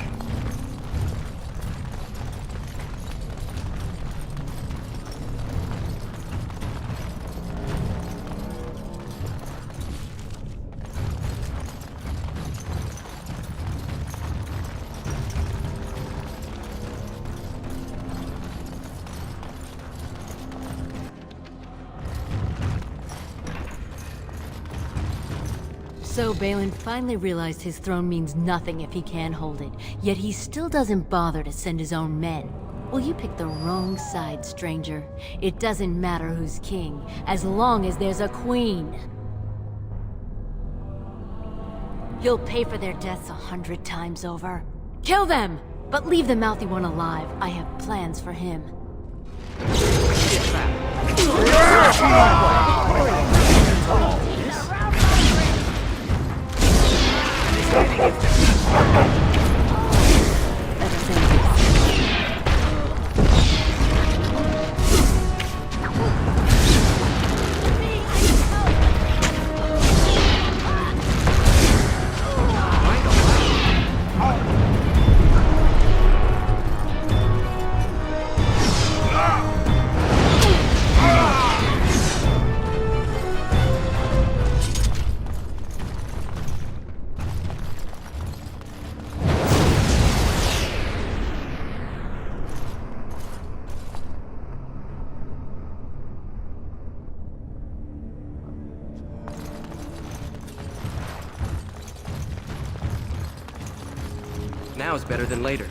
So Balin finally realized his throne means nothing if he can't hold it, yet he still doesn't bother to send his own men. Well, you picked the wrong side, stranger. It doesn't matter who's king, as long as there's a queen. You'll pay for their deaths 100 times over. Kill them! But leave the mouthy one alive. I have plans for him. Now is better than later.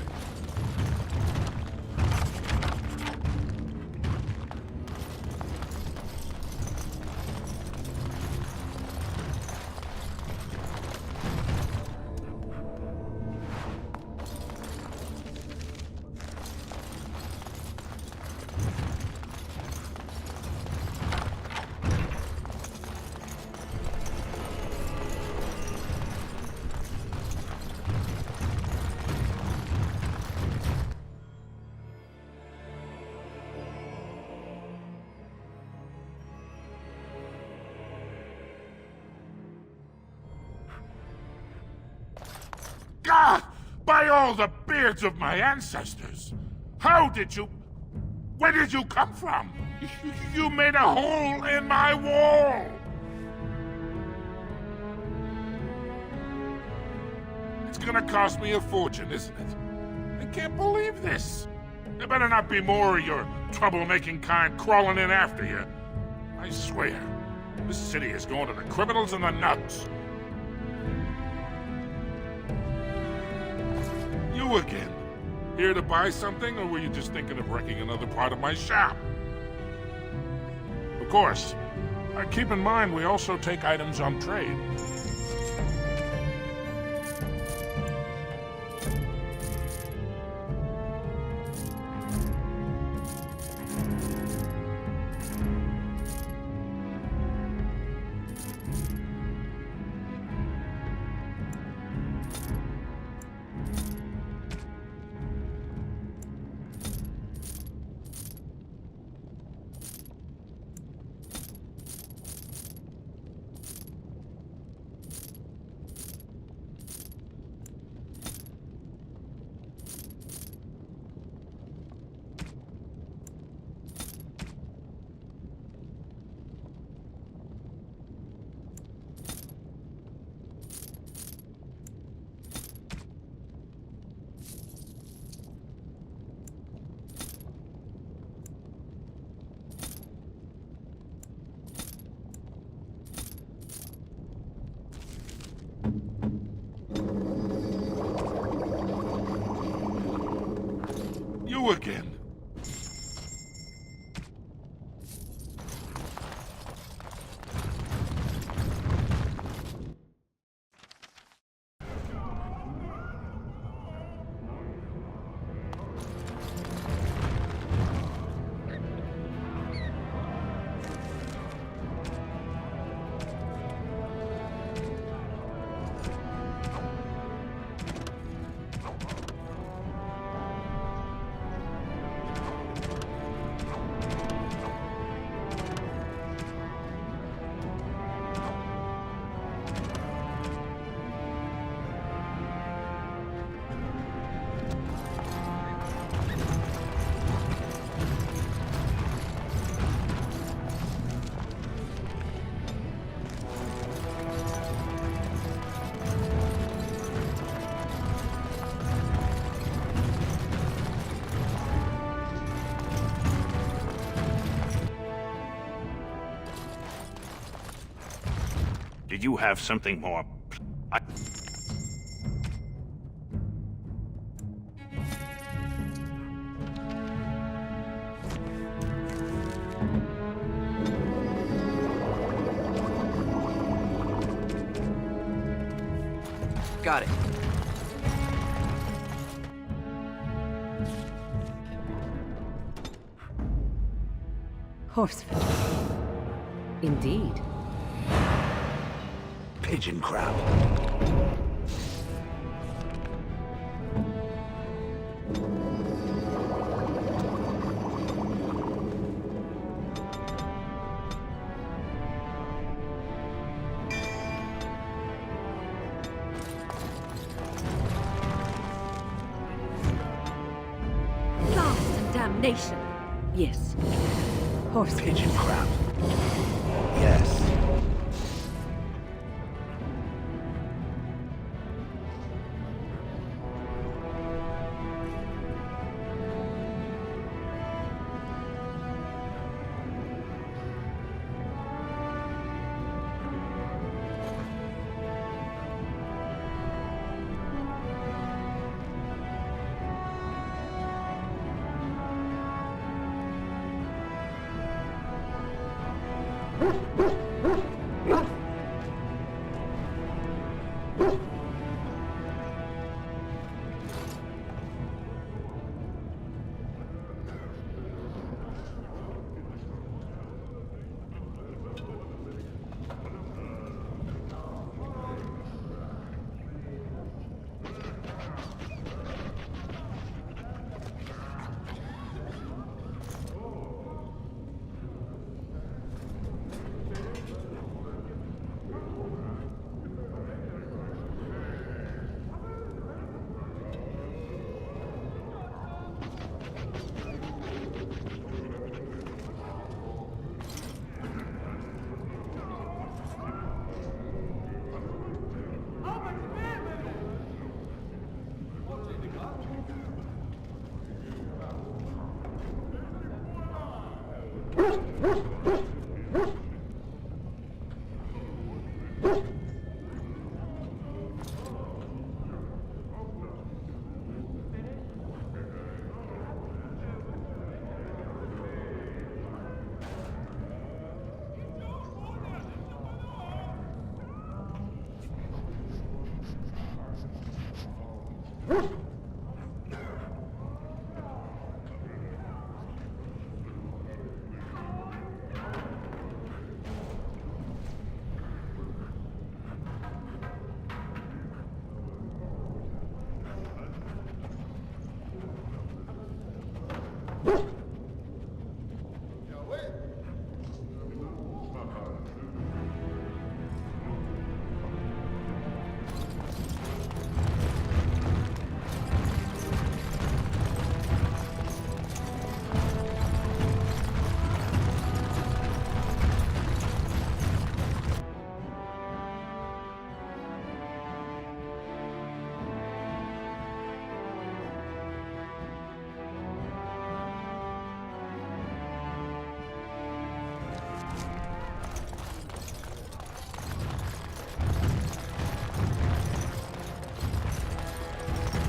Ah! By all the beards of my ancestors! How did you... Where did you come from? You made a hole in my wall! It's gonna cost me a fortune, isn't it? I can't believe this. There better not be more of your troublemaking kind crawling in after you. I swear, this city is going to the criminals and the nuts. You again. Here to buy something, or were you just thinking of wrecking another part of my shop? Of course. Keep in mind, we also take items on trade. You again. Did you have something more? Got it. Horse indeed. Pigeon crab. Blast and damnation. Yes. Horse pigeon crab. Yes.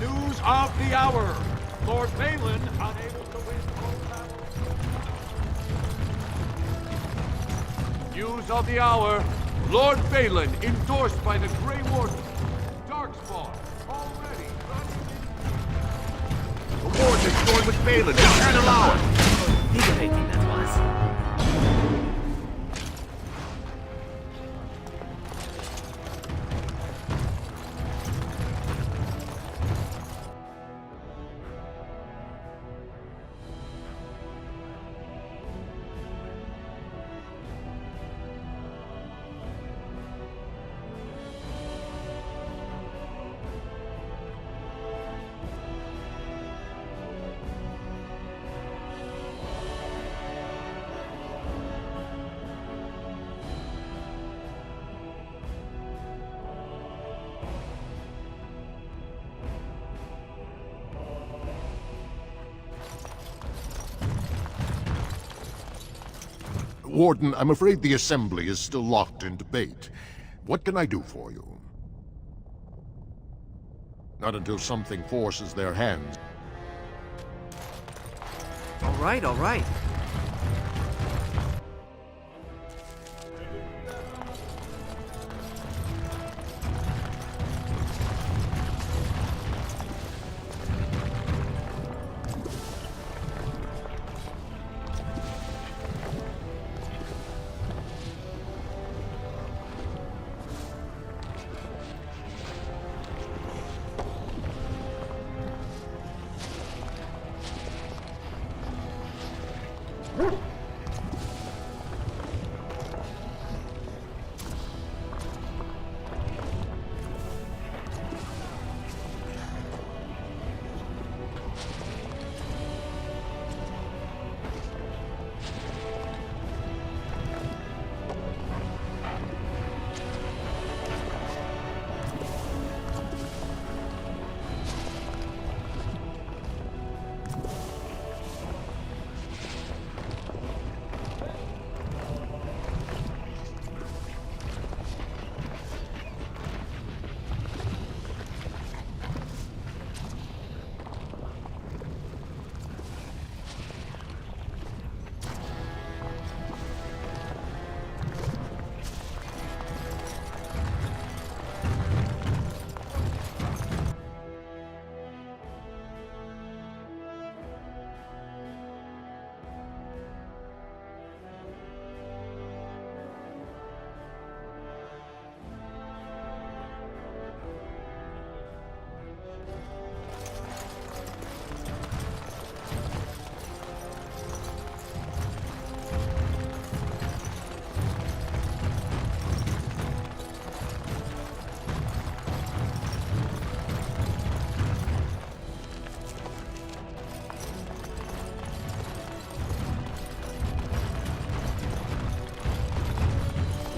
News of the hour. Lord Balin unable to win all battles. News of the hour. Lord Balin, endorsed by the Grey Warden. Darkspawn, already running. The Warden is going with Balin. We can't allow it. Invigorating that was. Warden, I'm afraid the Assembly is still locked in debate. What can I do for you? Not until something forces their hands. All right, all right.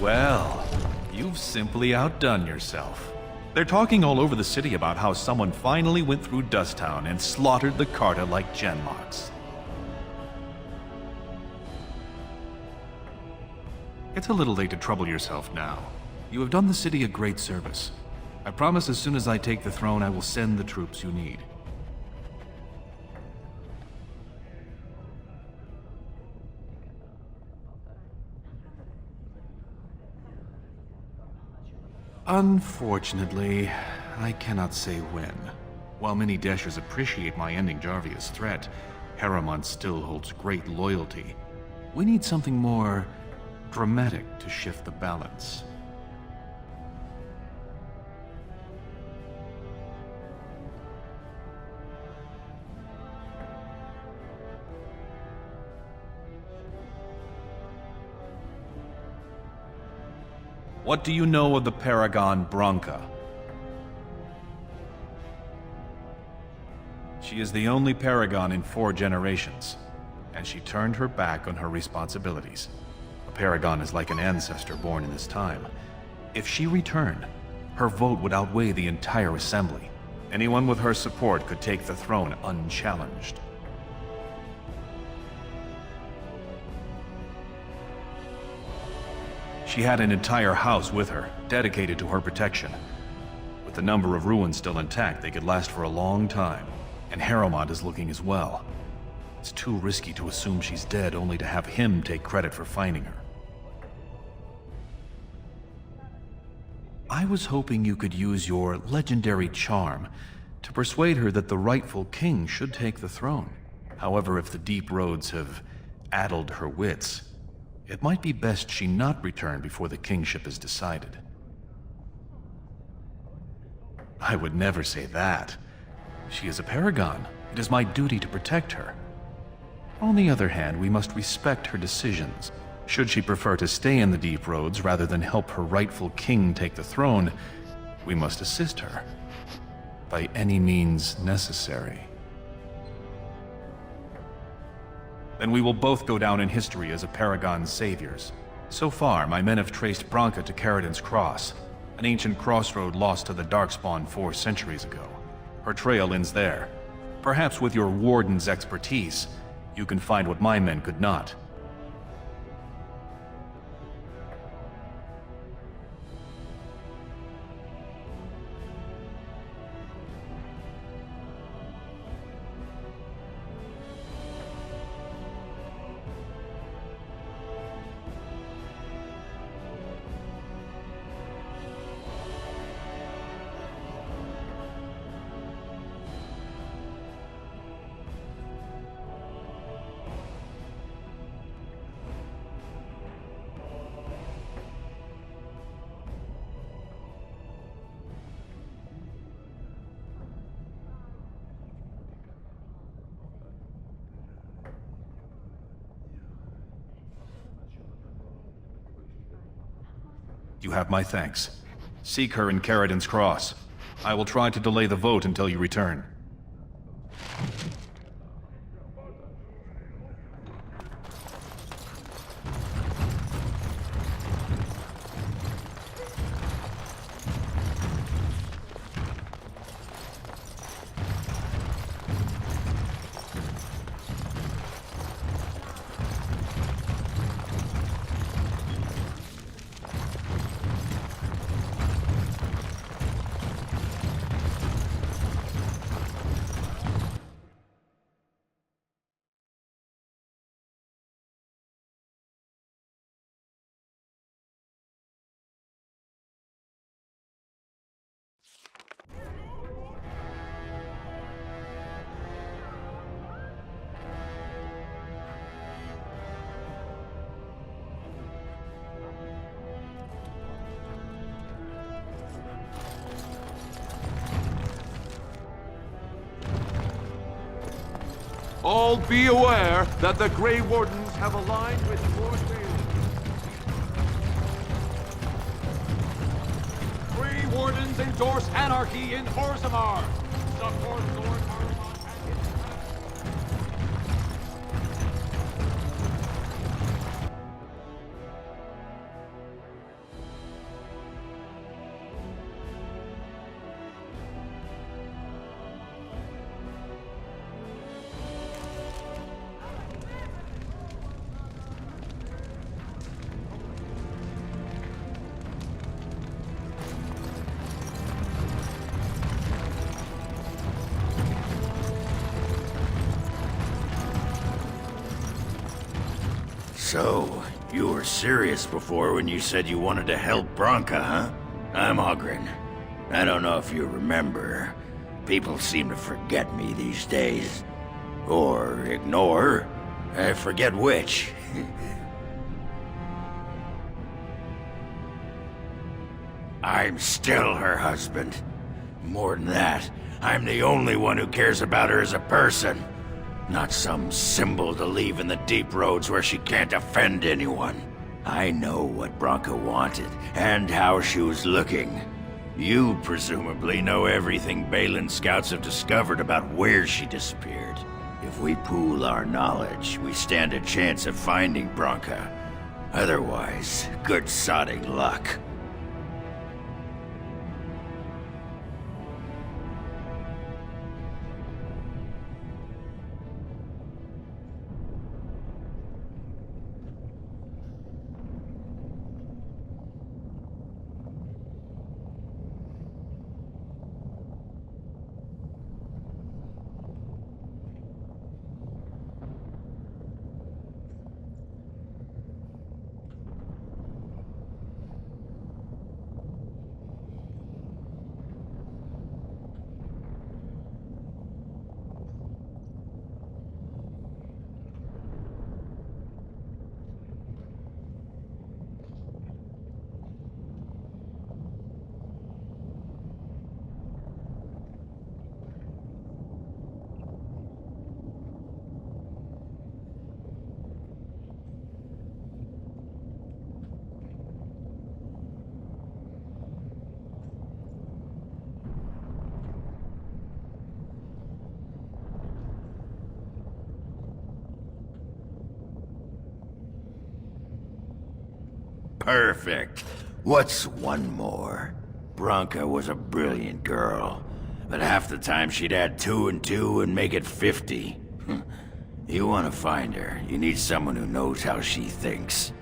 Well, you've simply outdone yourself. They're talking all over the city about how someone finally went through Dusttown and slaughtered the Carta like Genlocks. It's a little late to trouble yourself now. You have done the city a great service. I promise as soon as I take the throne, I will send the troops you need. Unfortunately, I cannot say when. While many Dashers appreciate my ending Jarvia's threat, Harriman still holds great loyalty. We need something more dramatic to shift the balance. What do you know of the Paragon Branca? She is the only Paragon in 4 generations, and she turned her back on her responsibilities. A Paragon is like an ancestor born in this time. If she returned, her vote would outweigh the entire assembly. Anyone with her support could take the throne unchallenged. She had an entire house with her, dedicated to her protection. With the number of ruins still intact, they could last for a long time. And Harriman is looking as well. It's too risky to assume she's dead, only to have him take credit for finding her. I was hoping you could use your legendary charm to persuade her that the rightful king should take the throne. However, if the deep roads have addled her wits, it might be best she not return before the kingship is decided. I would never say that. She is a Paragon. It is my duty to protect her. On the other hand, we must respect her decisions. Should she prefer to stay in the deep roads rather than help her rightful king take the throne, we must assist her. By any means necessary. Then we will both go down in history as a Paragon's saviors. So far, my men have traced Branca to Caridin's Cross, an ancient crossroad lost to the Darkspawn 4 centuries ago. Her trail ends there. Perhaps with your warden's expertise, you can find what my men could not. You have my thanks. Seek her in Caridin's Cross. I will try to delay the vote until you return. All be aware that the Grey Wardens have aligned with Lord Balin. Grey Wardens endorse anarchy in Orzammar. Support Lord Harriman and his So, you were serious before when you said you wanted to help Branka, huh? I'm Ogren. I don't know if you remember. People seem to forget me these days. Or ignore. I forget which. I'm still her husband. More than that, I'm the only one who cares about her as a person. Not some symbol to leave in the deep roads where she can't offend anyone. I know what Branka wanted, and how she was looking. You presumably know everything Balin scouts have discovered about where she disappeared. If we pool our knowledge, we stand a chance of finding Branka. Otherwise, good sodding luck. Perfect. What's one more? Branka was a brilliant girl, but half the time she'd add 2 and 2 and make it 50. You want to find her, you need someone who knows how she thinks.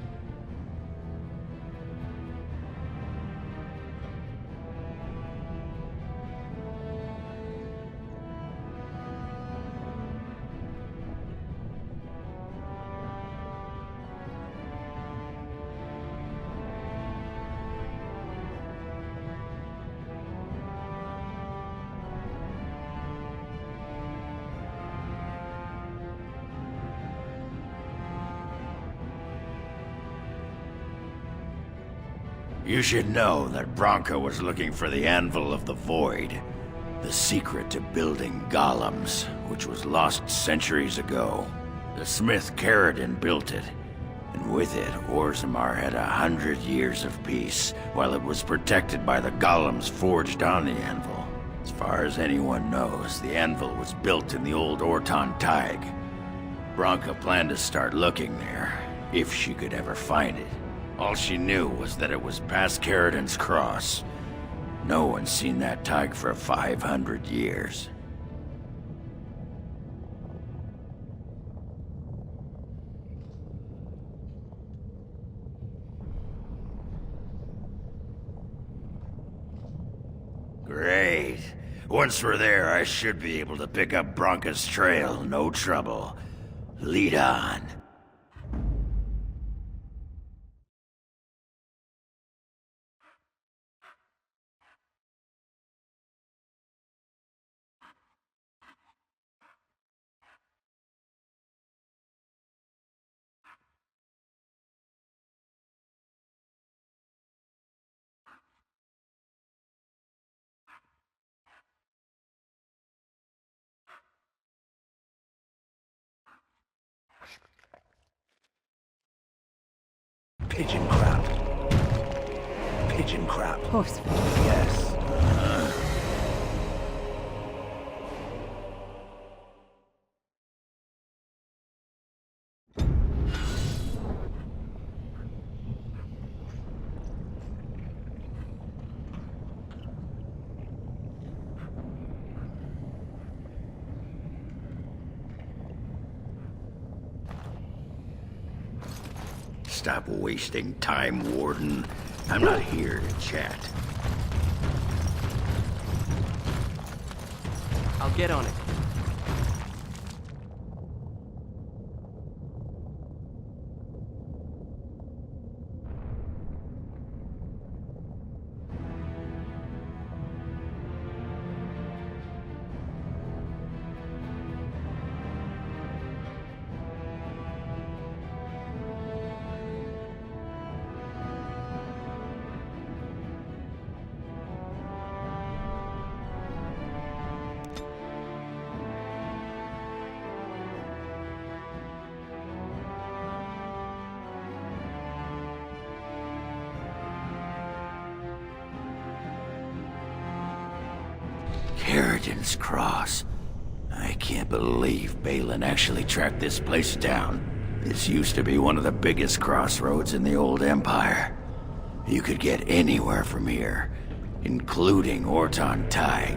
You should know that Branka was looking for the Anvil of the Void, the secret to building golems, which was lost centuries ago. The smith Caradon built it, and with it, Orzammar had 100 years of peace, while it was protected by the golems forged on the anvil. As far as anyone knows, the anvil was built in the old Orton Tig. Branka planned to start looking there, if she could ever find it. All she knew was that it was past Caradon's cross. No one's seen that Tig for 500 years. Great. Once we're there, I should be able to pick up Branka's trail, no trouble. Lead on. Pigeon crap. Pigeon crap. Horse. Yes. Stop wasting time, Warden. I'm not here to chat. I'll get on it. Caridin's Cross. I can't believe Balin actually tracked this place down. This used to be one of the biggest crossroads in the old Empire. You could get anywhere from here, including Orton Tig.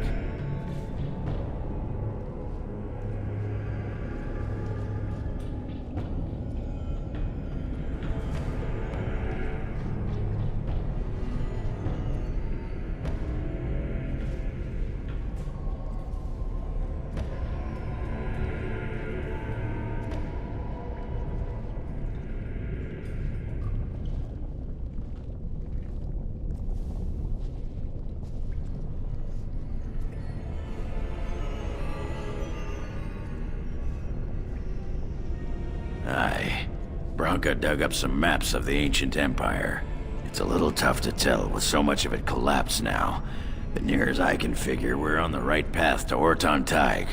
Aye. Branka dug up some maps of the ancient empire. It's a little tough to tell with so much of it collapsed now, but near as I can figure, we're on the right path to Orton Tig.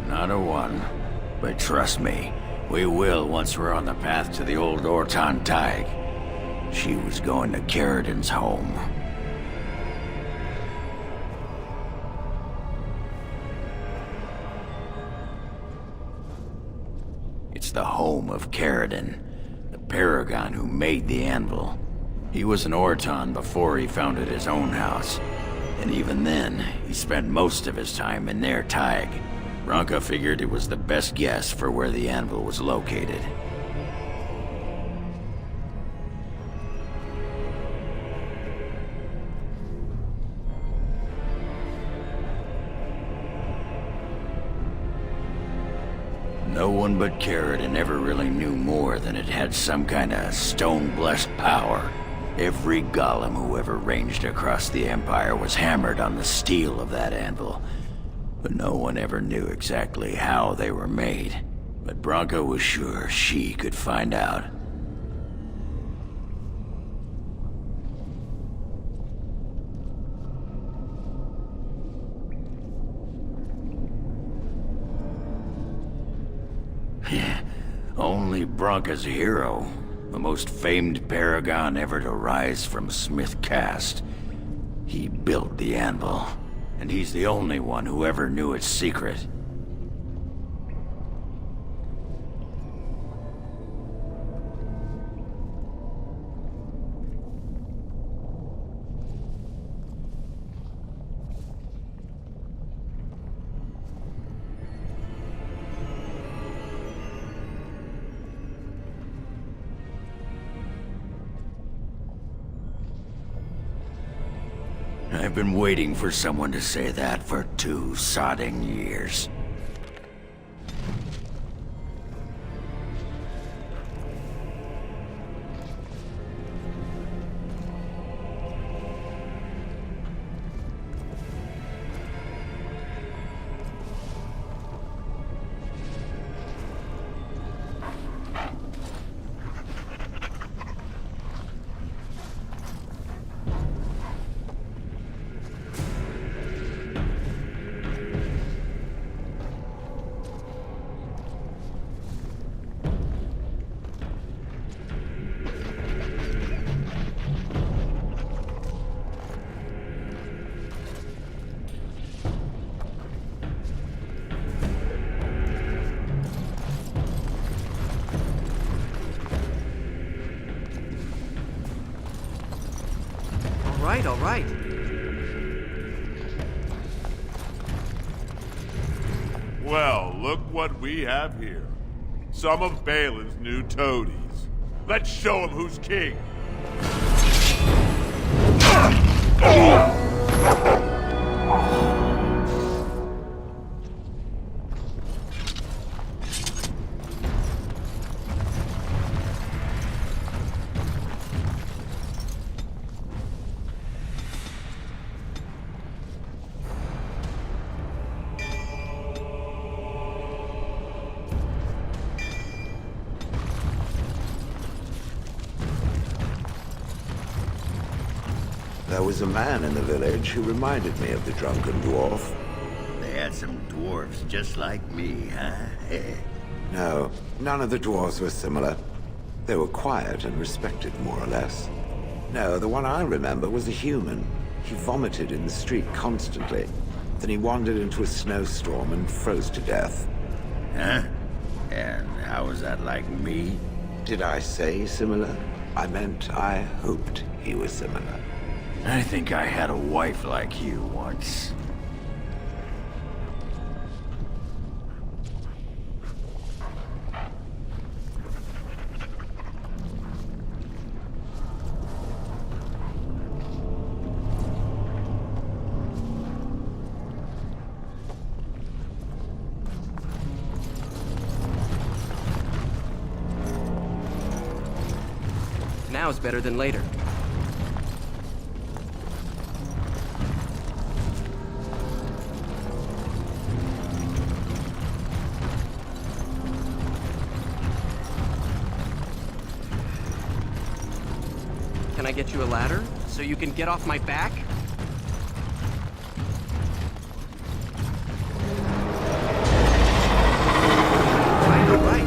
Not a one. But trust me, we will once we're on the path to the old Orton Tig. She was going to Caridin's home. It's the home of Caridin, the paragon who made the anvil. He was an Orton before he founded his own house. And even then, he spent most of his time in their Tig. Branka figured it was the best guess for where the anvil was located. No one but Caridin ever really knew more than it had some kind of stone-blessed power. Every golem who ever ranged across the Empire was hammered on the steel of that anvil. But no one ever knew exactly how they were made. But Branka was sure she could find out. Only Branka's hero, the most famed paragon ever to rise from Smith Caste. He built the anvil. And he's the only one who ever knew its secret. I've been waiting for someone to say that for 2 sodding years. All right. Well, look what we have here. Some of Balin's new toadies. Let's show him who's king. There was a man in the village who reminded me of the drunken dwarf. They had some dwarves just like me, huh? No, none of the dwarves were similar. They were quiet and respected, more or less. No, the one I remember was a human. He vomited in the street constantly. Then he wandered into a snowstorm and froze to death. Huh? And how was that like me? Did I say similar? I meant I hoped he was similar. I think I had a wife like you once. Now is better than later. Can I get you a ladder so you can get off my back? All right.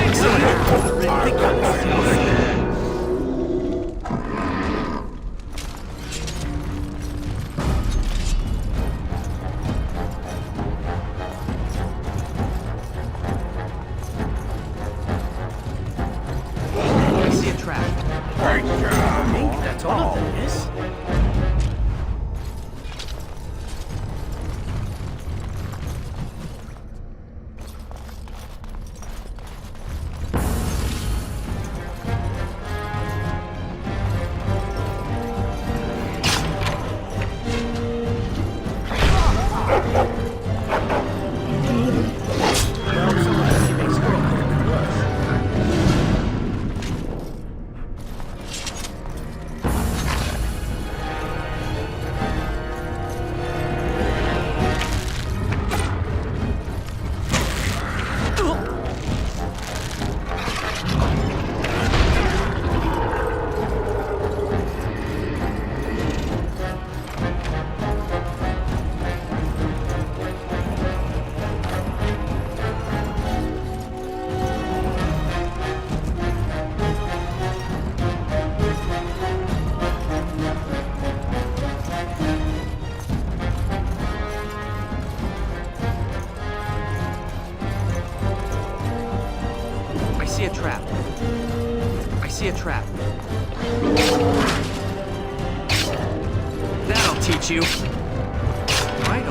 Excellent. Ridiculous. A trap. That'll teach you. All right.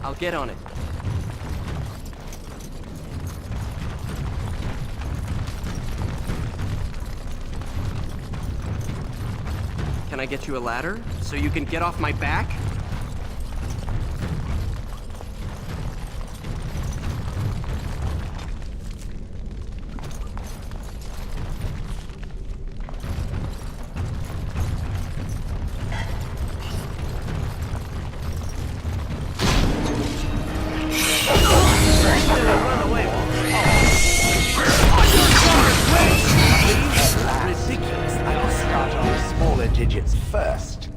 I'll get on it. I get you a ladder so you can get off my back? Ridiculous. I'll start on the smaller digits first.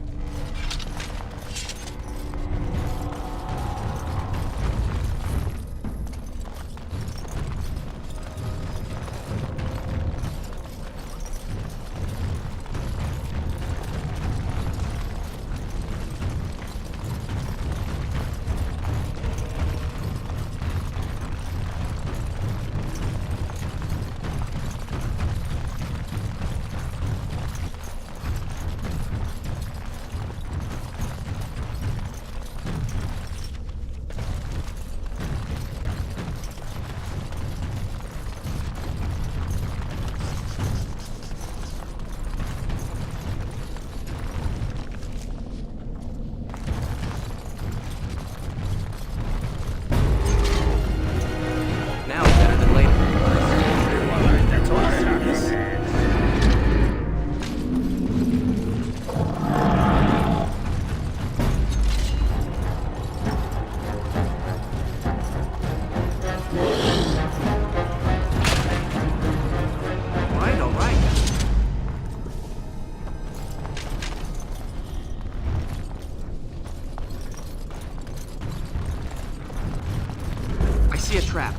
See a trap.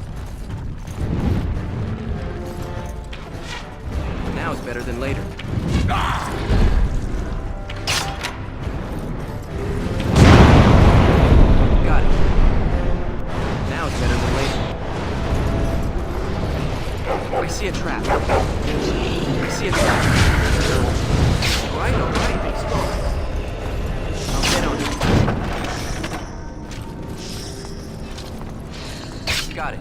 Now is better than later. Got it. Now is better than later. I see a trap. I see a trap. All right, all right. I'll get on it. Got it.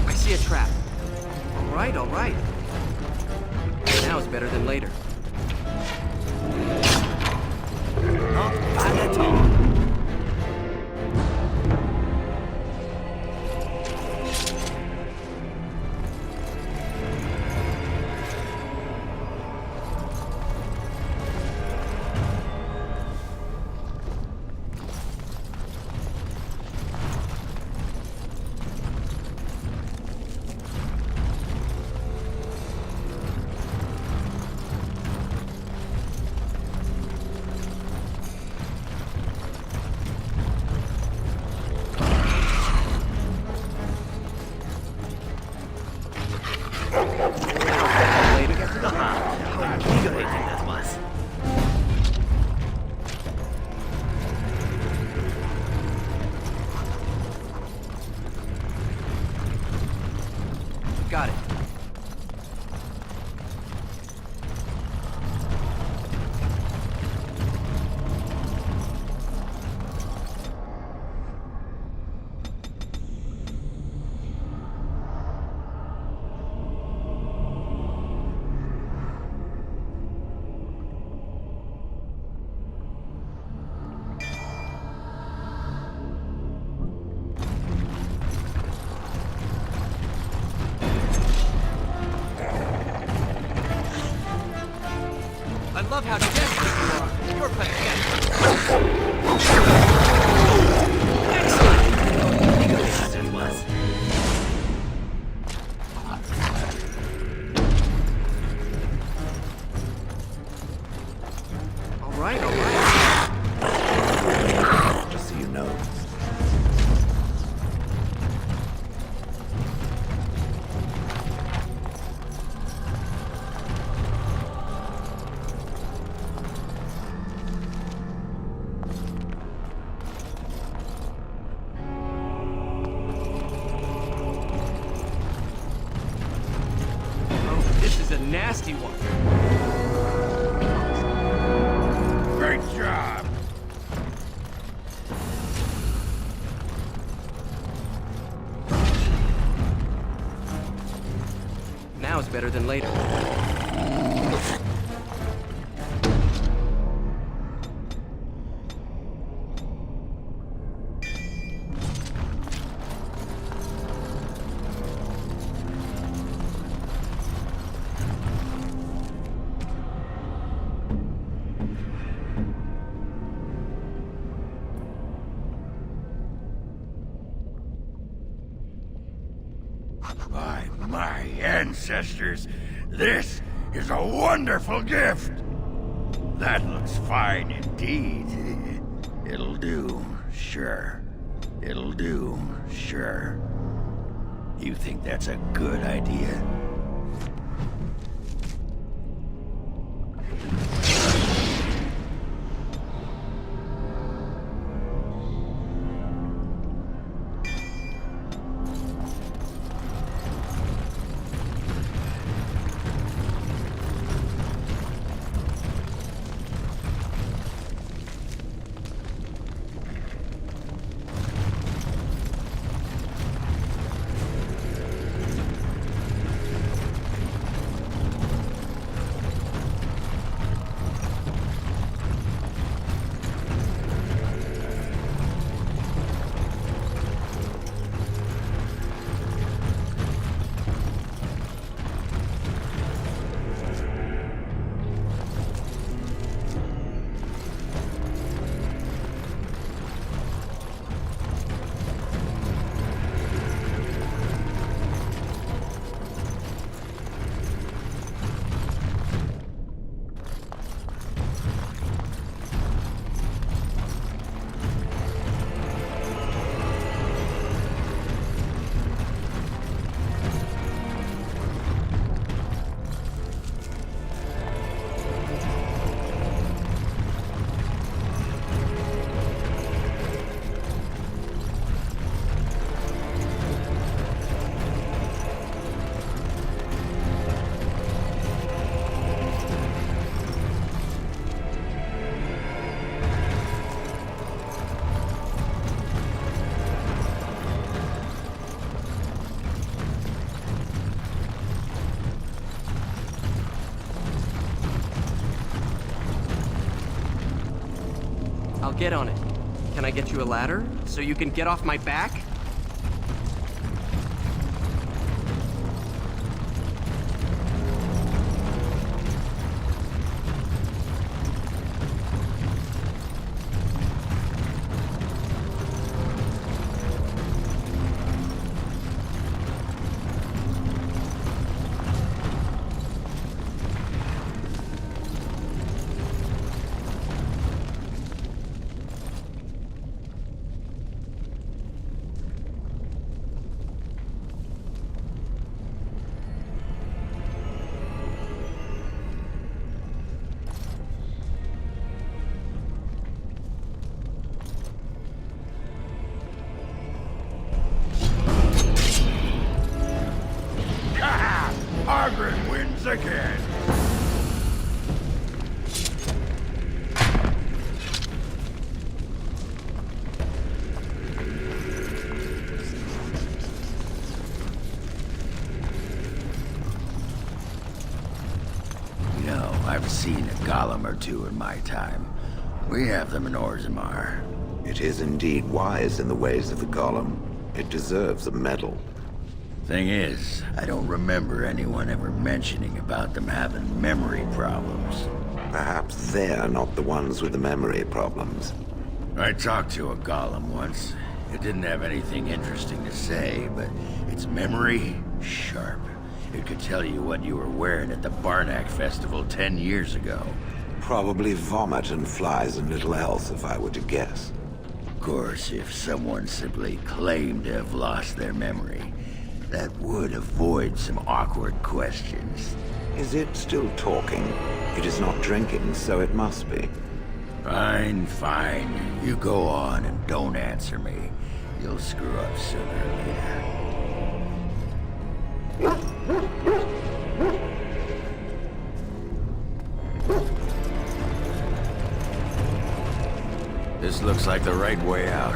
I see a trap. All right. Now is better than later. Not bad at all. Got it. I love how desperate you are. You're pathetic. Excellent. All right. Just so you know. This is a nasty one. Great job! better than later. By my ancestors, this is a wonderful gift. That looks fine indeed. It'll do, sure. It'll do, sure. You think that's a good idea? I'll get on it. Can I get you a ladder so you can get off my back? Margaret wins again. You know, I've seen a golem or two in my time. We have them in Orzammar. It is indeed wise in the ways of the golem. It deserves a medal. Thing is, I don't remember anyone ever mentioning about them having memory problems. Perhaps they're not the ones with the memory problems. I talked to a golem once. It didn't have anything interesting to say, but its memory, sharp. It could tell you what you were wearing at the Barnack Festival 10 years ago. Probably vomit and flies and little else, if I were to guess. Of course, if someone simply claimed to have lost their memory, that would avoid some awkward questions. Is it still talking? It is not drinking, so it must be. Fine, fine. You go on and don't answer me. You'll screw up sooner or later. This looks like the right way out.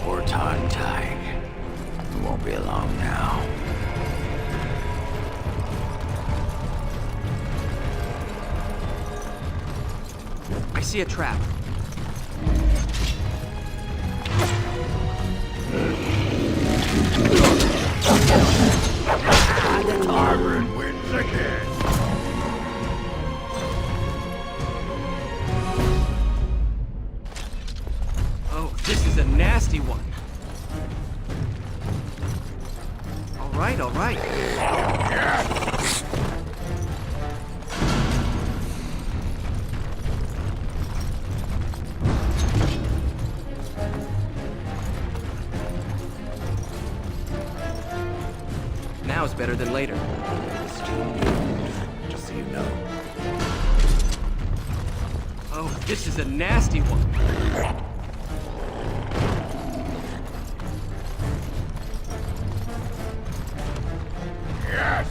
Or Tag. It won't be long now. see a trap. The Tyrant wins again! Oh, this is a nasty one. All right, all right. Now is better than later. Just so you know. Oh, this is a nasty one. Yes!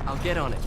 I'll get on it.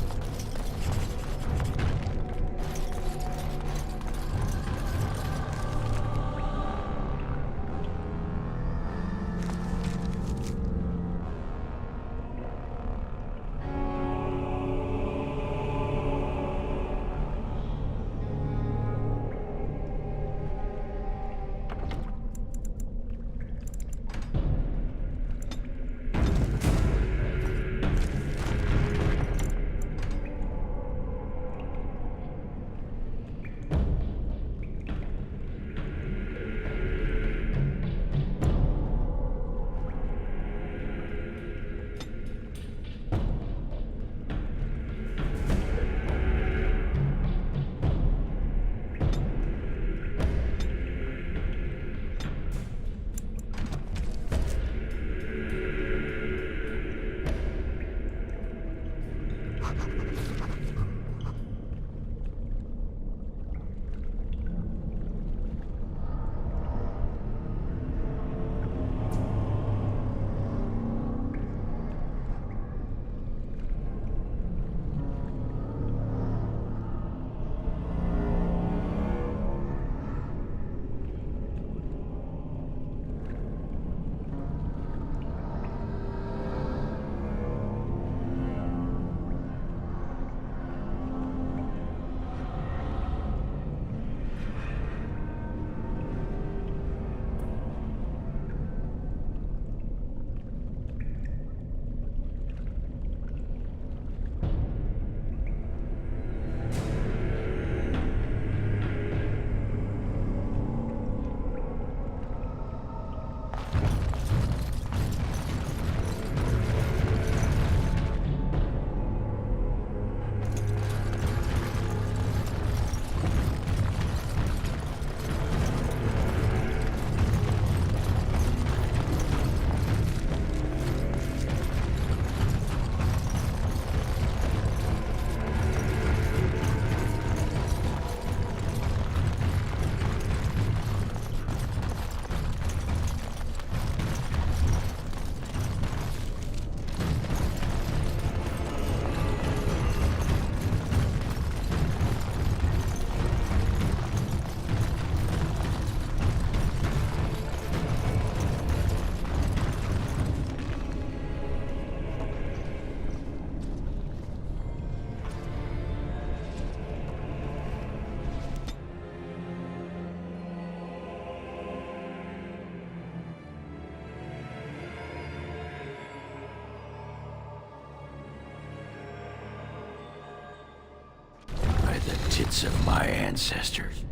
Tits of my ancestors.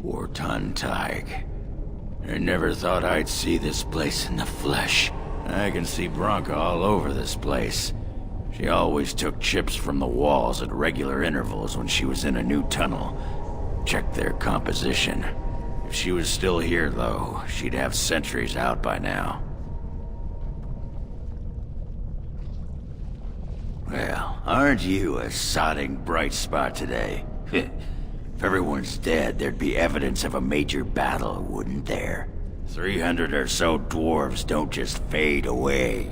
Wartan Tig. I never thought I'd see this place in the flesh. I can see Bronca all over this place. She always took chips from the walls at regular intervals when she was in a new tunnel. Check their composition. If she was still here, though, she'd have sentries out by now. Well, aren't you a sodding bright spot today? If everyone's dead, there'd be evidence of a major battle, wouldn't there? 300 or so dwarves don't just fade away.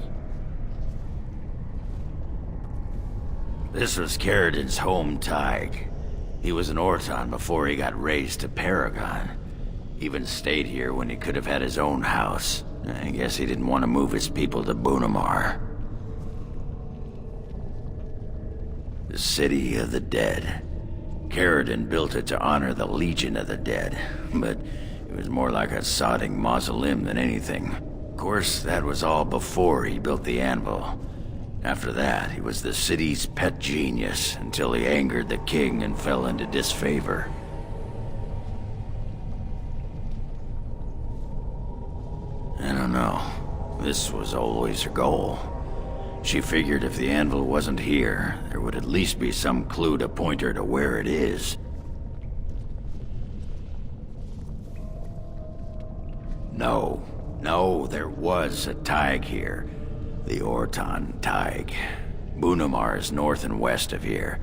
This was Caridin's home Tig. He was an Orton before he got raised to Paragon. Even stayed here when he could have had his own house. I guess he didn't want to move his people to Bunamar. The City of the Dead. Caridin built it to honor the Legion of the Dead, but it was more like a sodding mausoleum than anything. Of course, that was all before he built the anvil. After that, he was the city's pet genius, until he angered the king and fell into disfavor. I don't know. This was always her goal. She figured if the anvil wasn't here, there would at least be some clue to point her to where it is. No, there was a Tig here. The Orton Tig. Bunamar is north and west of here.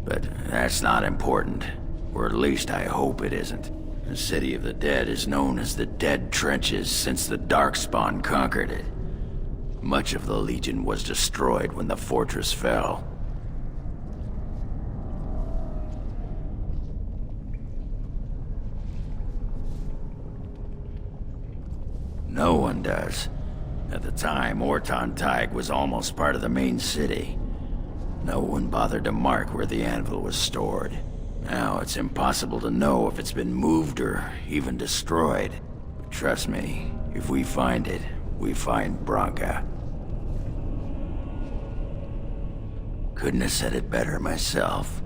But that's not important. Or at least I hope it isn't. The City of the Dead is known as the Dead Trenches since the Darkspawn conquered it. Much of the Legion was destroyed when the fortress fell. No one does. At the time, Orton Tig was almost part of the main city. No one bothered to mark where the anvil was stored. Now it's impossible to know if it's been moved or even destroyed. But trust me, if we find it, we find Branka. Couldn't have said it better myself.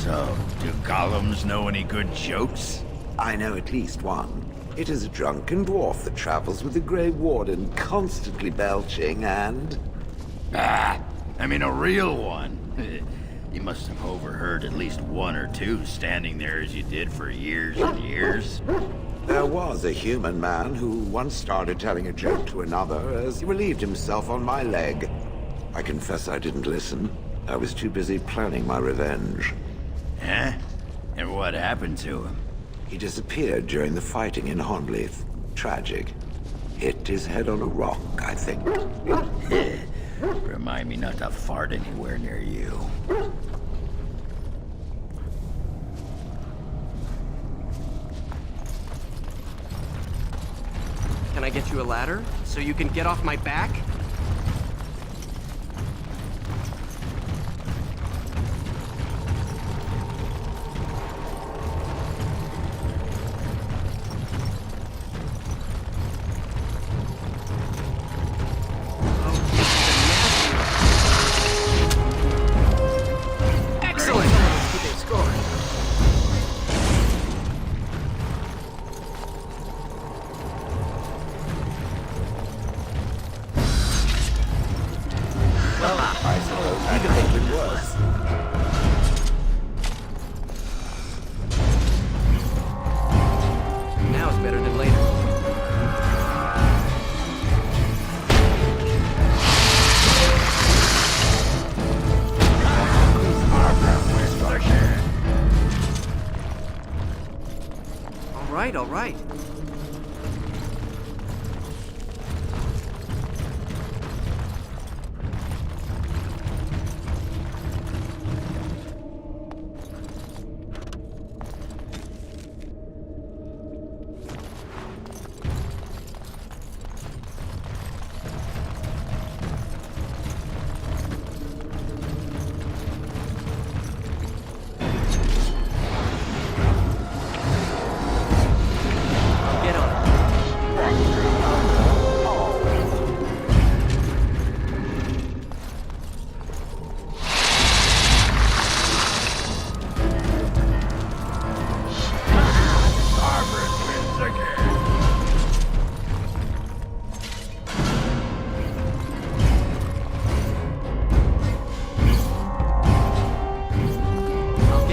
So, do golems know any good jokes? I know at least one. It is a drunken dwarf that travels with the Grey Warden, constantly belching and... I mean a real one. You must have overheard at least one or two standing there as you did for years and years. There was a human man who once started telling a joke to another as he relieved himself on my leg. I confess I didn't listen. I was too busy planning my revenge. Huh? And what happened to him? He disappeared during the fighting in Honleith. Tragic. Hit his head on a rock, I think. Remind me not to fart anywhere near you. Can I get you a ladder so you can get off my back? All right.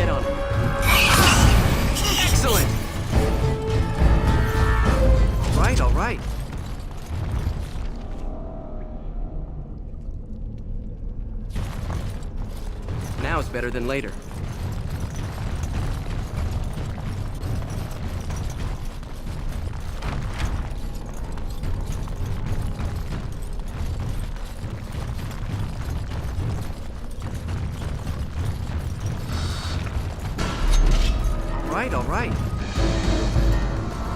get on it. Excellent! All right. Now is better than later. All right.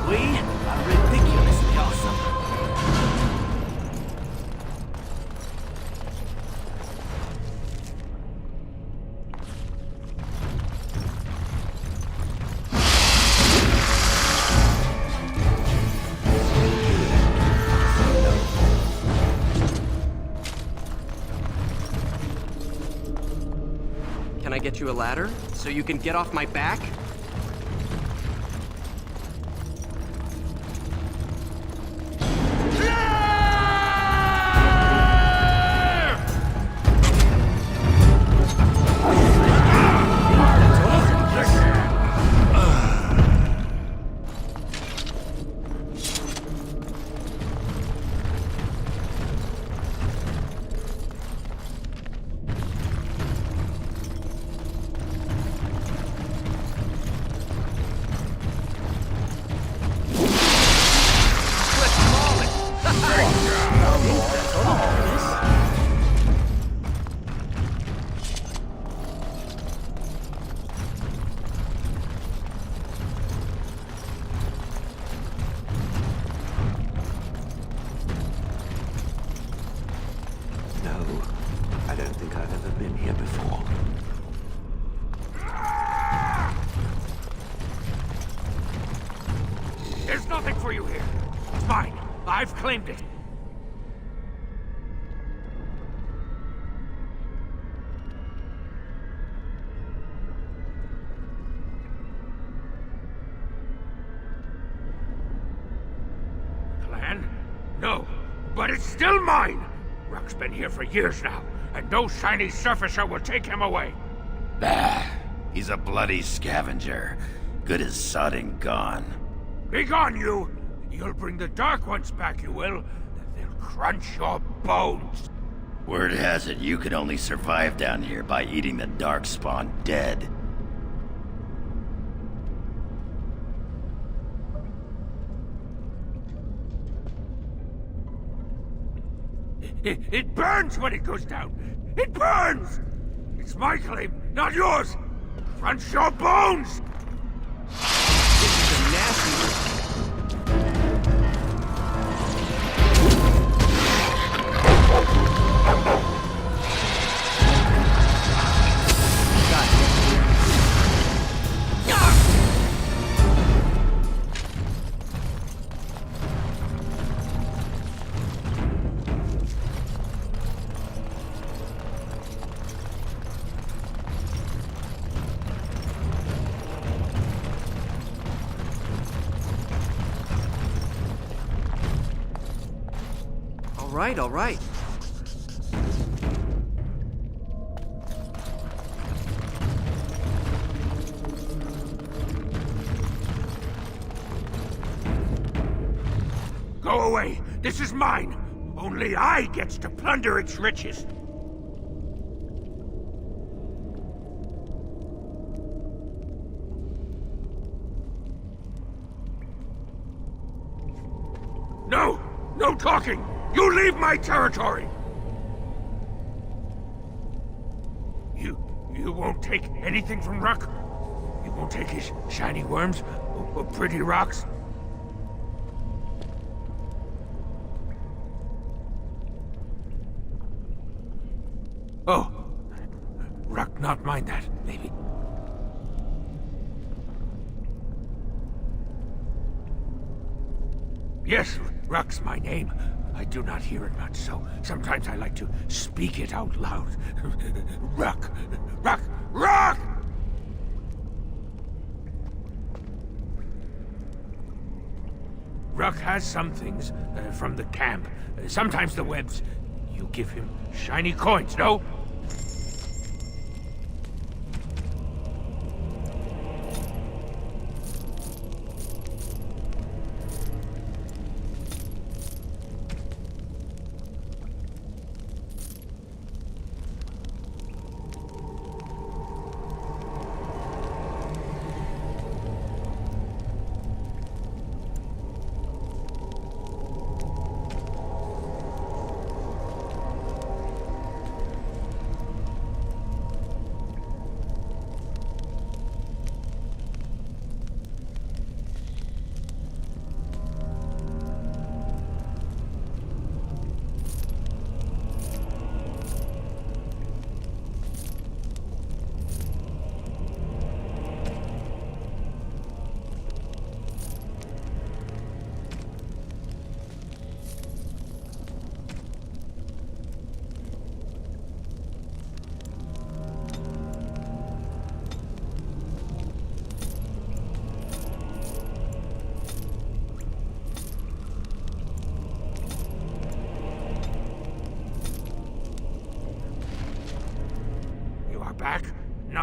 We are ridiculously awesome. Can I get you a ladder so you can get off my back? There's nothing for you here. It's mine. I've claimed it. Clan? No, but it's still mine. Rock's been here for years now, and no shiny surfacer will take him away. Bah, he's a bloody scavenger. Good as sodding gone. Be gone, you! You'll bring the Dark Ones back, you will. They'll crunch your bones. Word has it you could only survive down here by eating the Darkspawn dead. It burns when it goes down! It burns! It's my claim, not yours! Crunch your bones! This is a nasty... All right. Go away! This is mine! Only I gets to plunder its riches! No! No talking! You leave my territory! You won't take anything from Ruck? You won't take his shiny worms? Or pretty rocks? Oh. Ruck not mind that, maybe. Yes, Ruck's my name. I do not hear it much, so sometimes I like to speak it out loud. Ruck! Ruck! Ruck! Ruck has some things from the camp. Sometimes the webs. You give him shiny coins, no?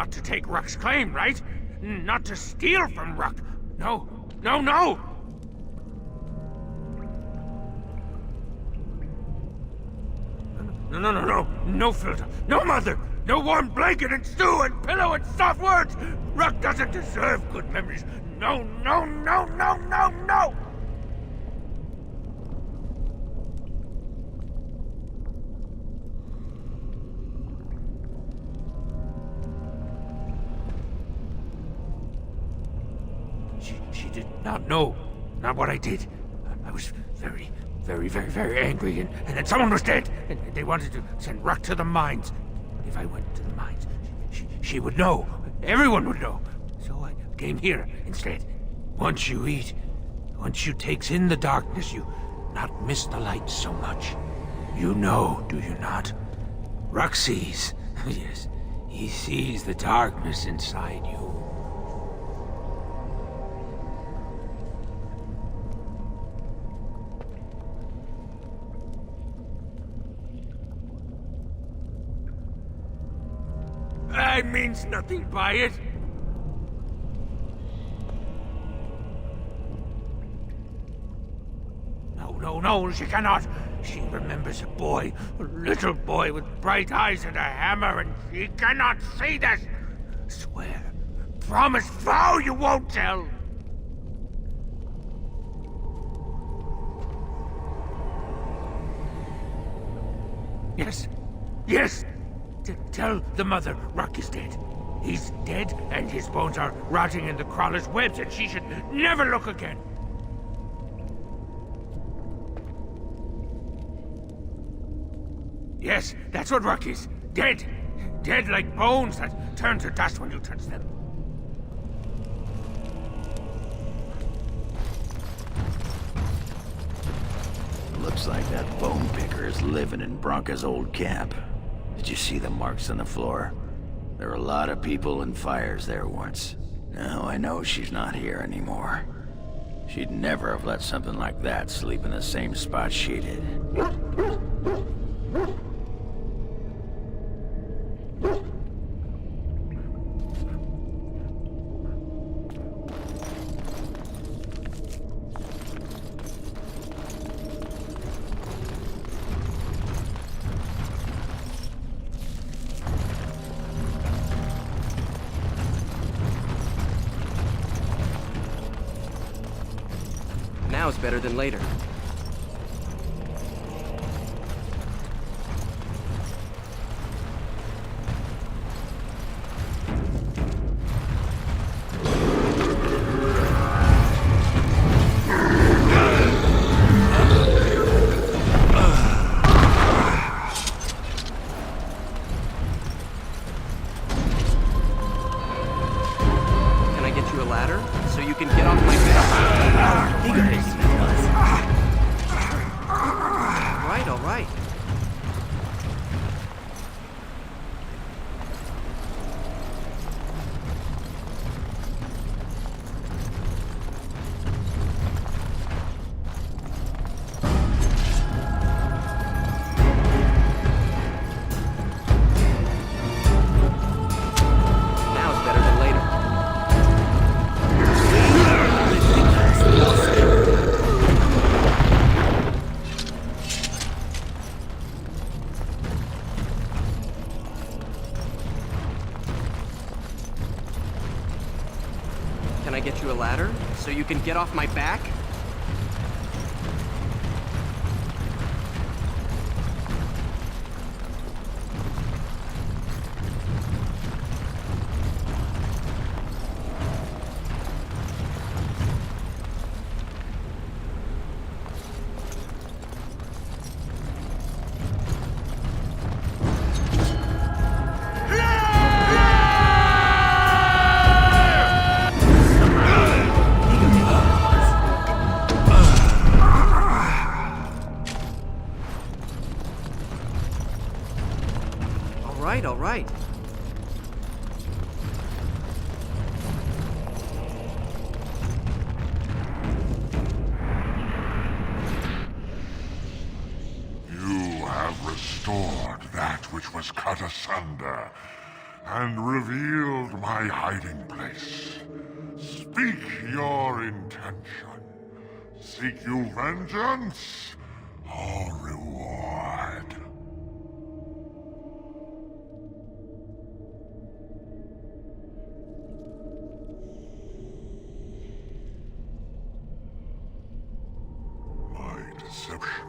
not to take Ruck's claim, right? Not to steal from Ruck. No, no, no! No, no, no, no. No filter. No mother. No warm blanket and stew and pillow and soft words. Ruck doesn't deserve good memories. No, no, no, no, no, no! She did not know. Not what I did. I was very, very, very, very angry, and then someone was dead, and they wanted to send Ruck to the mines. If I went to the mines, she would know. Everyone would know. So I came here instead. Once you eat, once you takes in the darkness, you not miss the light so much. You know, do you not? Ruck sees. Yes, he sees the darkness inside you. I means nothing by it. No, no, no, she cannot. She remembers a boy, a little boy with bright eyes and a hammer, and she cannot see this. Swear, promise, vow you won't tell. Yes, yes. Tell the mother Ruck is dead. He's dead, and his bones are rotting in the crawler's webs, and she should never look again. Yes, that's what Ruck is. Dead. Dead like bones that turn to dust when you touch them. Looks like that bone picker is living in Bronca's old camp. Did you see the marks on the floor? There were a lot of people and fires there once. Now I know she's not here anymore. She'd never have let something like that sleep in the same spot she did. Now is better than later. Can I get you a ladder so you can get off my back? All right. Now it's better than later. Can I get you a ladder so you can get off my back? All right. You have restored that which was cut asunder. and revealed my hiding place. Speak your intention. Seek you vengeance or reward? My deception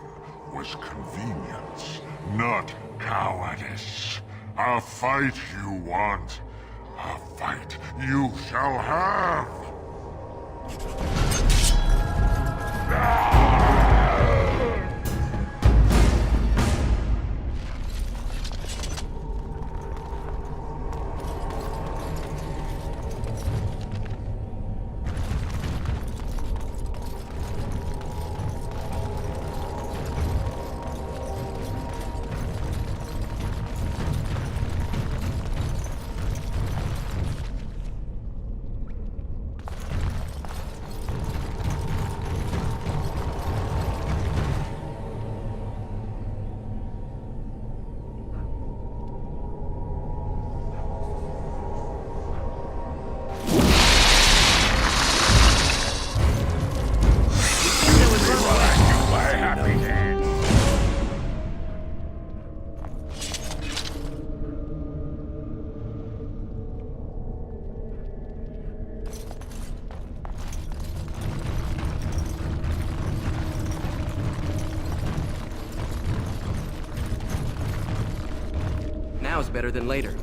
was convenience, not cowardice. A fight you want, a fight you shall have! Now's better than later.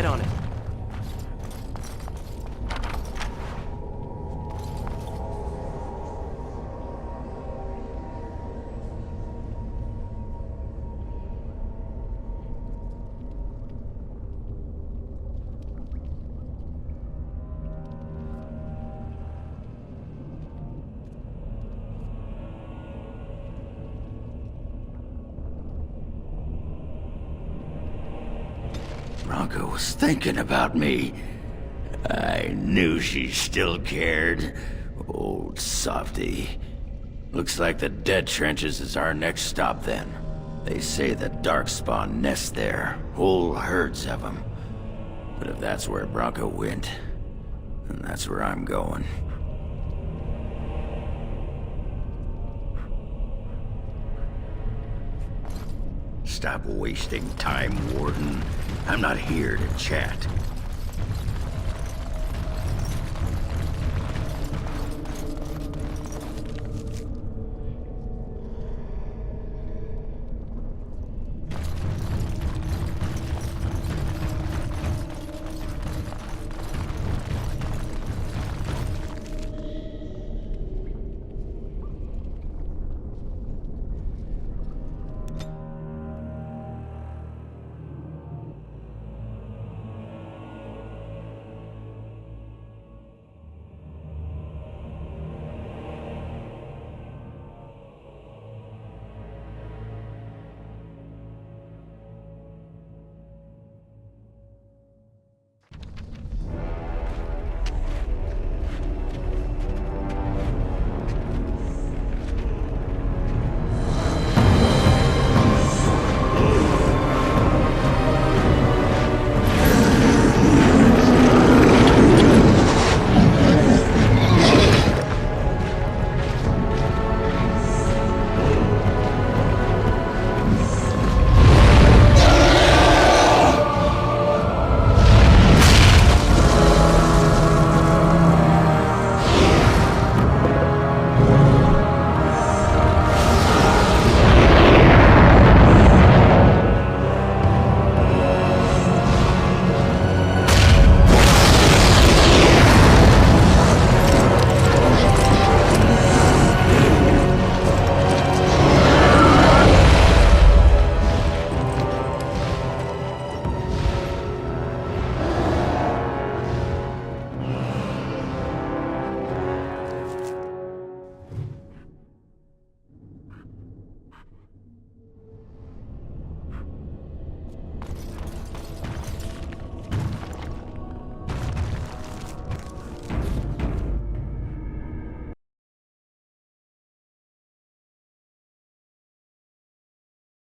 get on it. Bronca was thinking about me. I knew she still cared. Old softy. Looks like the Dead Trenches is our next stop then. They say the Darkspawn nest there. Whole herds of them. But if that's where Bronca went, then that's where I'm going. Stop wasting time, Warden. I'm not here to chat.